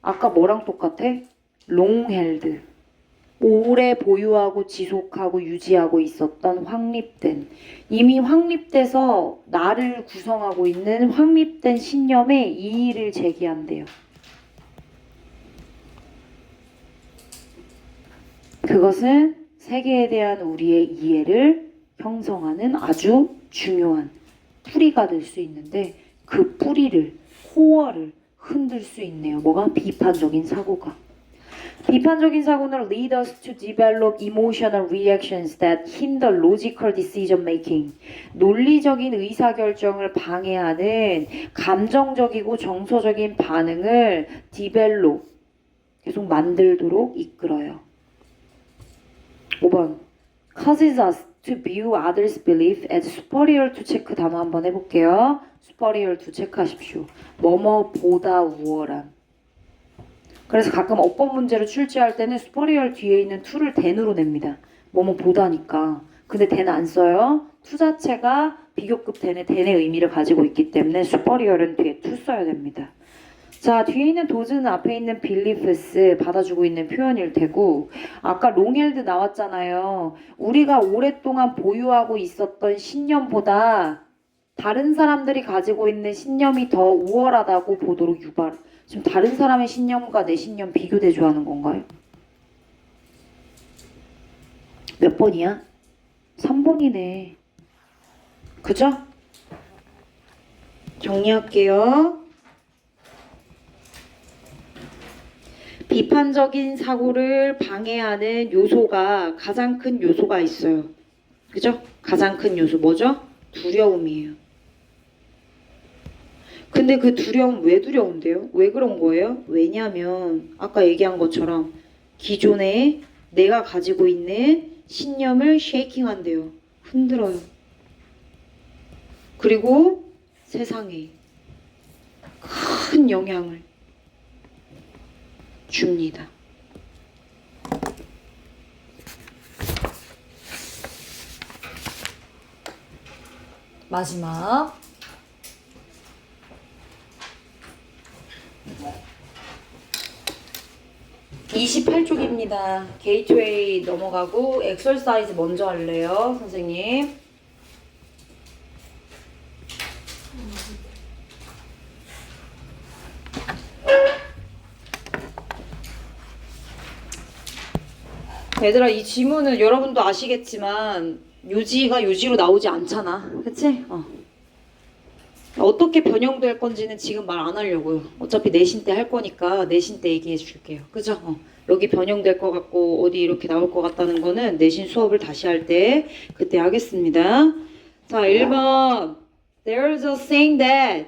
아까 뭐랑 똑같아? 롱헬드. 오래 보유하고 지속하고 유지하고 있었던 확립된, 이미 확립돼서 나를 구성하고 있는 확립된 신념에 이의를 제기한대요. 그것은 세계에 대한 우리의 이해를 형성하는 아주 중요한 뿌리가 될 수 있는데 그 뿌리를, 코어를 흔들 수 있네요. 뭐가? 비판적인 사고가. 비판적인 사고는 lead us to develop emotional reactions that hinder logical decision making. 논리적인 의사결정을 방해하는 감정적이고 정서적인 반응을 develop, 계속 만들도록 이끌어요. 5번 causes us to view others' belief as superior to 체크 단어 한번 해볼게요. superior to 체크하십시오. 뭐뭐보다 우월한. 그래서 가끔 어법 문제로 출제할 때는 superior 뒤에 있는 to를 then으로 냅니다. 뭐뭐보다니까. 근데 then 안 써요. to 자체가 비교급 then의 의미를 가지고 있기 때문에 superior은 뒤에 to 써야 됩니다. 자, 뒤에 있는 does는 앞에 있는 beliefs 받아주고 있는 표현일 테고, 아까 롱헬드 나왔잖아요. 우리가 오랫동안 보유하고 있었던 신념보다 다른 사람들이 가지고 있는 신념이 더 우월하다고 보도록 유발. 지금 다른 사람의 신념과 내 신념 비교 대조하는 건가요? 몇 번이야? 3번이네. 그죠? 정리할게요. 비판적인 사고를 방해하는 요소가, 가장 큰 요소가 있어요. 그죠? 가장 큰 요소 뭐죠? 두려움이에요. 근데 그 두려움 왜 두려운데요? 왜 그런 거예요? 왜냐면 아까 얘기한 것처럼 기존에 내가 가지고 있는 신념을 쉐이킹한대요. 흔들어요. 그리고 세상에 큰 영향을 줍니다. 마지막 28쪽입니다. 게이트웨이 넘어가고 엑설사이즈 먼저 할래요, 선생님. 얘들아, 이 지문은 여러분도 아시겠지만 요지가 요지로 나오지 않잖아. 그치? 어떻게 변형될 건지는 지금 말 안 하려고요. 어차피 내신 때 할 거니까 내신 때 얘기해 줄게요. 그죠? 여기 변형될 것 같고 어디 이렇게 나올 것 같다는 거는 내신 수업을 다시 할 때 그때 하겠습니다. 자, 1번. There's a saying that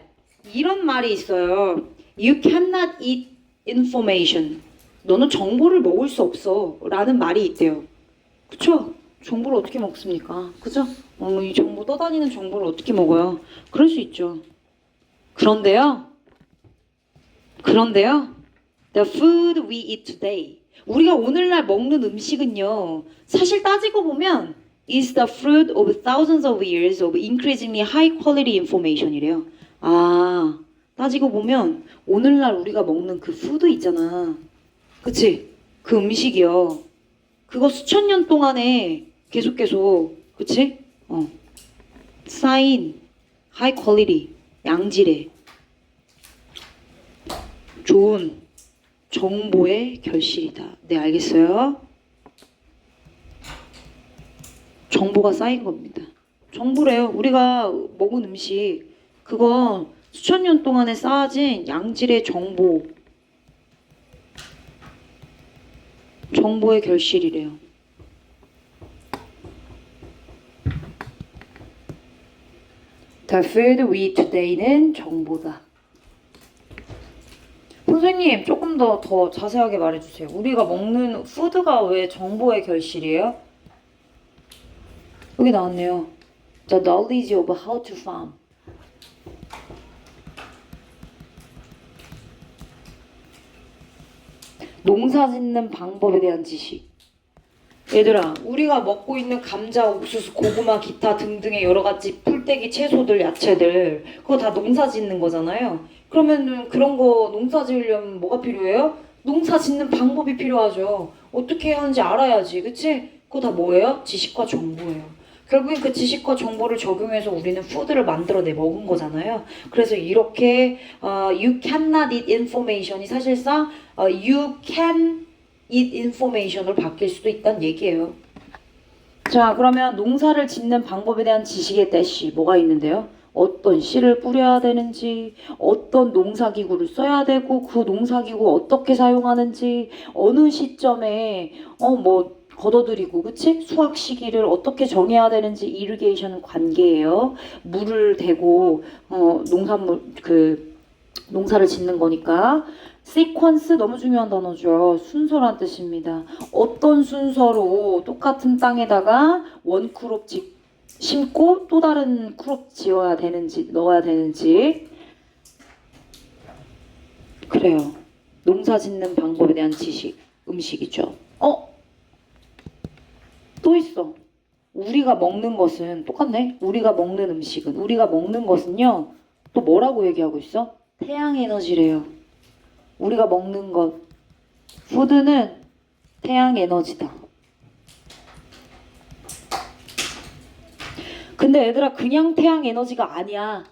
이런 말이 있어요. You cannot eat information. 너는 정보를 먹을 수 없어 라는 말이 있대요. 그쵸? 정보를 어떻게 먹습니까? 그죠? 이 정보 떠다니는 정보를 어떻게 먹어요? 그럴 수 있죠. 그런데요, the food we eat today, 우리가 오늘날 먹는 음식은요, 사실 따지고 보면 is the fruit of thousands of years of increasingly high quality information이래요. 아, 따지고 보면 오늘날 우리가 먹는 그 푸드 있잖아. 그치? 그 음식이요. 그거 수천 년 동안에 계속 그치? 쌓인 하이 퀄리티 양질의 좋은 정보의 결실이다. 네, 알겠어요? 정보가 쌓인 겁니다. 정보래요. 우리가 먹은 음식 그거 수천 년 동안에 쌓아진 양질의 정보의 결실이래요. The food we eat today는 정보다. 선생님, 조금 더 자세하게 말해주세요. 우리가 먹는 푸드가 왜 정보의 결실이에요? 여기 나왔네요. The knowledge of how to farm. 농사 짓는 방법에 대한 지식. 얘들아, 우리가 먹고 있는 감자, 옥수수, 고구마, 기타 등등의 여러 가지 풀떼기, 채소들, 야채들 그거 다 농사 짓는 거잖아요. 그러면은 그런 거 농사 지으려면 뭐가 필요해요? 농사 짓는 방법이 필요하죠. 어떻게 해야 하는지 알아야지, 그치? 그거 다 뭐예요? 지식과 정보예요. 결국엔 그 지식과 정보를 적용해서 우리는 푸드를 만들어내 먹은 거잖아요. 그래서 이렇게 you cannot eat information이 사실상 you can eat information으로 바뀔 수도 있다는 얘기예요. 자, 그러면 농사를 짓는 방법에 대한 지식의 대시 뭐가 있는데요? 어떤 씨를 뿌려야 되는지, 어떤 농사기구를 써야 되고, 그 농사기구 어떻게 사용하는지, 어느 시점에 걷어들이고, 그치? 수확 시기를 어떻게 정해야 되는지, 이리게이션은 관계예요. 물을 대고 농사를 짓는 거니까. 시퀀스 너무 중요한 단어죠. 순서란 뜻입니다. 어떤 순서로 똑같은 땅에다가 원크롭 심고 또 다른 크롭 넣어야 되는지. 그래요. 농사 짓는 방법에 대한 지식, 음식이죠. 또 있어. 우리가 먹는 것은 똑같네. 우리가 먹는 것은요. 또 뭐라고 얘기하고 있어? 태양 에너지래요. 우리가 먹는 것, 푸드는 태양 에너지다. 근데 얘들아, 그냥 태양 에너지가 아니야.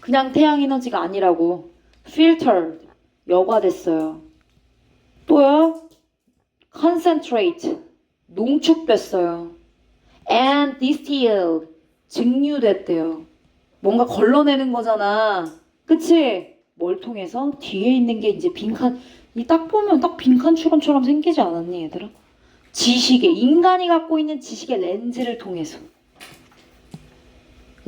그냥 태양 에너지가 아니라고. filtered, 여과됐어요. 또요, concentrate, 농축됐어요. and distilled, 증류됐대요. 뭔가 걸러내는 거잖아. 그치? 뭘 통해서? 뒤에 있는 게 이제 빈칸, 딱 보면 딱 빈칸추론처럼 생기지 않았니, 얘들아? 인간이 갖고 있는 지식의 렌즈를 통해서.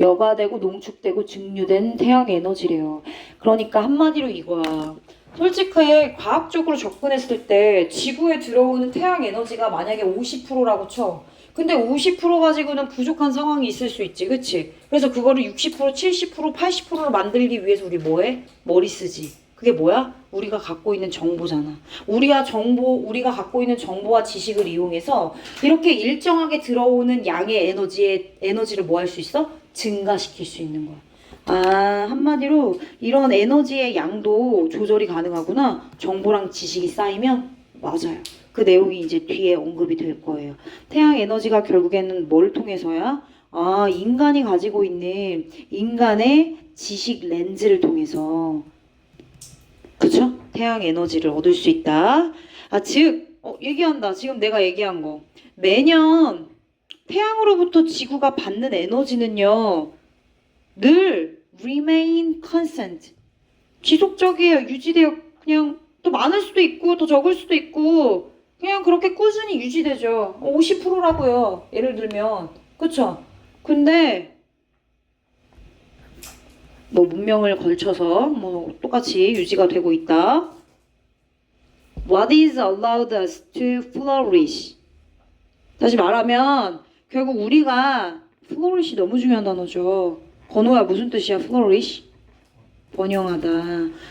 여과되고 농축되고 증류된 태양 에너지래요. 그러니까 한마디로 이거야. 솔직히 과학적으로 접근했을 때 지구에 들어오는 태양 에너지가 만약에 50%라고 쳐. 근데 50% 가지고는 부족한 상황이 있을 수 있지, 그치? 그래서 그거를 60%, 70%, 80%로 만들기 위해서 우리 뭐해? 머리 쓰지. 그게 뭐야? 우리가 갖고 있는 정보잖아. 우리가 갖고 있는 정보와 지식을 이용해서 이렇게 일정하게 들어오는 양의 에너지를 뭐 할 수 있어? 증가시킬 수 있는 거야. 아, 한마디로 이런 에너지의 양도 조절이 가능하구나. 정보랑 지식이 쌓이면 맞아요. 그 내용이 이제 뒤에 언급이 될 거예요. 태양 에너지가 결국에는 뭘 통해서야? 아, 인간이 가지고 있는 인간의 지식 렌즈를 통해서 그쵸? 태양 에너지를 얻을 수 있다. 아, 즉, 얘기한다. 지금 내가 얘기한 거. 매년 태양으로부터 지구가 받는 에너지는요, 늘 remain constant. 지속적이에요. 유지돼요. 그냥 더 많을 수도 있고, 더 적을 수도 있고, 그냥 그렇게 꾸준히 유지되죠. 50%라고요. 예를 들면. 그쵸? 근데, 뭐 문명을 걸쳐서 뭐 똑같이 유지가 되고 있다. What is allowed us to flourish? 다시 말하면 결국 우리가 flourish이 너무 중요한 단어죠. 건호야 무슨 뜻이야 flourish? 번영하다.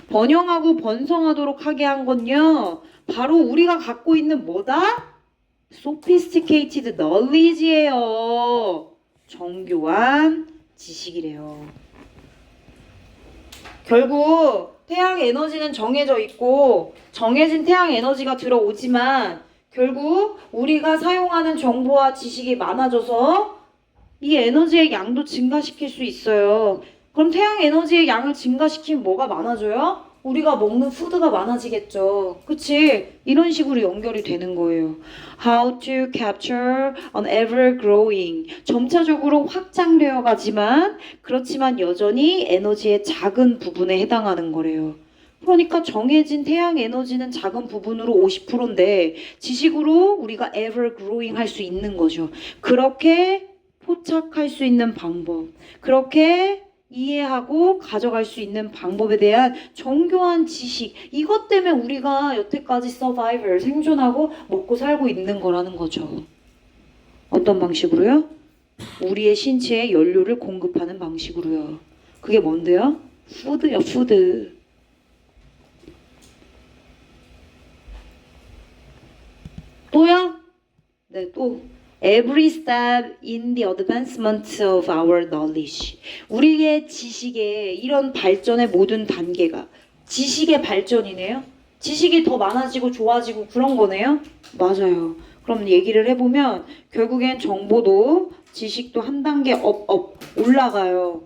번영하고 번성하도록 하게 한 건요. 바로 우리가 갖고 있는 뭐다? sophisticated knowledge예요. 정교한 지식이래요. 결국 태양 에너지는 정해져 있고 정해진 태양 에너지가 들어오지만 결국 우리가 사용하는 정보와 지식이 많아져서 이 에너지의 양도 증가시킬 수 있어요. 그럼 태양 에너지의 양을 증가시키면 뭐가 많아져요? 우리가 먹는 푸드가 많아지겠죠. 그치? 이런 식으로 연결이 되는 거예요. How to capture an ever-growing. 점차적으로 확장되어 가지만 그렇지만 여전히 에너지의 작은 부분에 해당하는 거래요. 그러니까 정해진 태양 에너지는 작은 부분으로 50%인데 지식으로 우리가 ever-growing 할 수 있는 거죠. 그렇게 포착할 수 있는 방법. 그렇게 이해하고 가져갈 수 있는 방법에 대한 정교한 지식 이것 때문에 우리가 여태까지 survival 생존하고 먹고 살고 있는 거라는 거죠. 어떤 방식으로요? 우리의 신체에 연료를 공급하는 방식으로요. 그게 뭔데요? 푸드요, 푸드. 또요? 네, 또. Every step in the advancement of our knowledge. 우리의 지식의 이런 발전의 모든 단계가 지식의 발전이네요. 지식이 더 많아지고 좋아지고 그런 거네요. 맞아요. 그럼 얘기를 해보면 결국엔 정보도 지식도 한 단계 업 올라가요.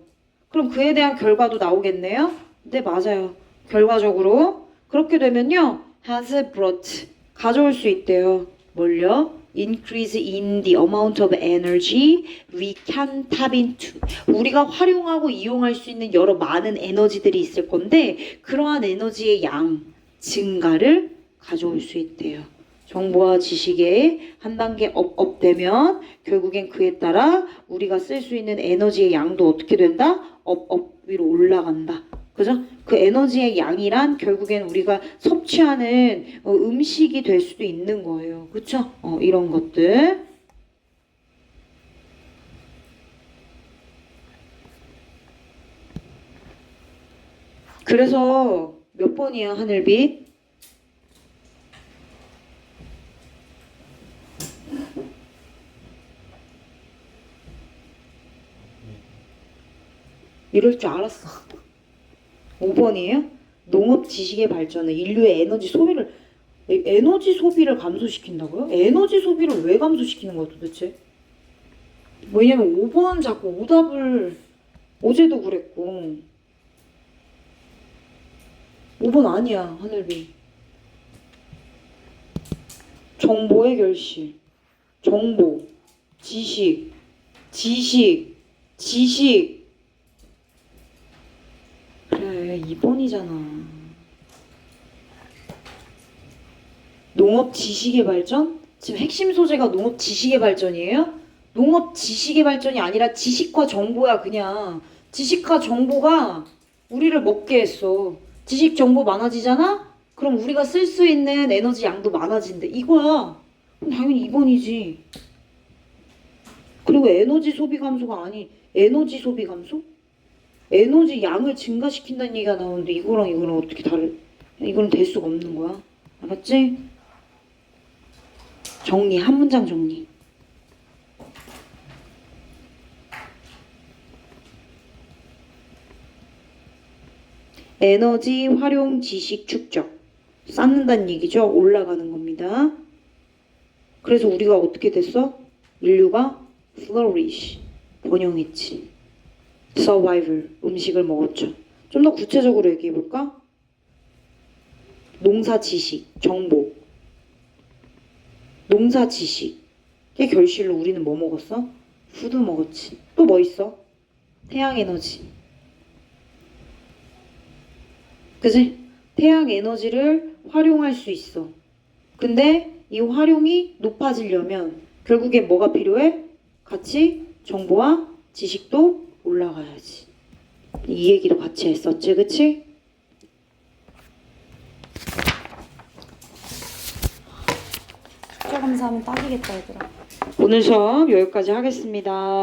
그럼 그에 대한 결과도 나오겠네요. 네, 맞아요. 결과적으로 그렇게 되면요. has brought 가져올 수 있대요. 뭘요? Increase in the amount of energy we can tap into. 우리가 활용하고 이용할 수 있는 여러 많은 에너지들이 있을 건데 그러한 에너지의 양 증가를 가져올 수 있대요. 정보와 지식에 한 단계 업되면 결국엔 그에 따라 우리가 쓸 수 있는 에너지의 양도 어떻게 된다? 업 위로 올라간다. 그죠? 그 에너지의 양이란 결국엔 우리가 섭취하는 음식이 될 수도 있는 거예요. 그쵸? 이런 것들. 그래서 몇 번이야, 하늘빛? 이럴 줄 알았어. 5번이에요? 농업 지식의 발전은 인류의 에너지 소비를 감소시킨다고요? 에너지 소비를 왜 감소시키는 거야 도대체? 왜냐면 5번 자꾸 오답을 어제도 그랬고 5번 아니야 하늘비. 정보의 결실. 정보, 지식, 그래 2번이잖아. 농업 지식의 발전? 지금 핵심 소재가 농업 지식의 발전이에요? 농업 지식의 발전이 아니라 지식과 정보야 그냥. 지식과 정보가 우리를 먹게 했어. 지식 정보 많아지잖아? 그럼 우리가 쓸 수 있는 에너지 양도 많아진대. 이거야. 그럼 당연히 2번이지. 그리고 에너지 소비 감소가 아니 에너지 소비 감소? 에너지 양을 증가시킨다는 얘기가 나오는데 이거랑 어떻게 이거는 될 수가 없는 거야. 알았지? 정리, 한 문장 정리. 에너지 활용 지식 축적. 쌓는다는 얘기죠. 올라가는 겁니다. 그래서 우리가 어떻게 됐어? 인류가 flourish, 번영했지. survival, 음식을 먹었죠. 좀 더 구체적으로 얘기해 볼까? 농사 지식, 정보. 농사 지식의 결실로 우리는 뭐 먹었어? 푸드 먹었지. 또 뭐 있어? 태양 에너지. 그지? 태양 에너지를 활용할 수 있어. 근데 이 활용이 높아지려면 결국에 뭐가 필요해? 같이 정보와 지식도 올라가야지. 이 얘기도 같이 했었지, 그치? 숫자 감사하면 딱이겠다, 얘들아. 오늘 수업 여기까지 하겠습니다.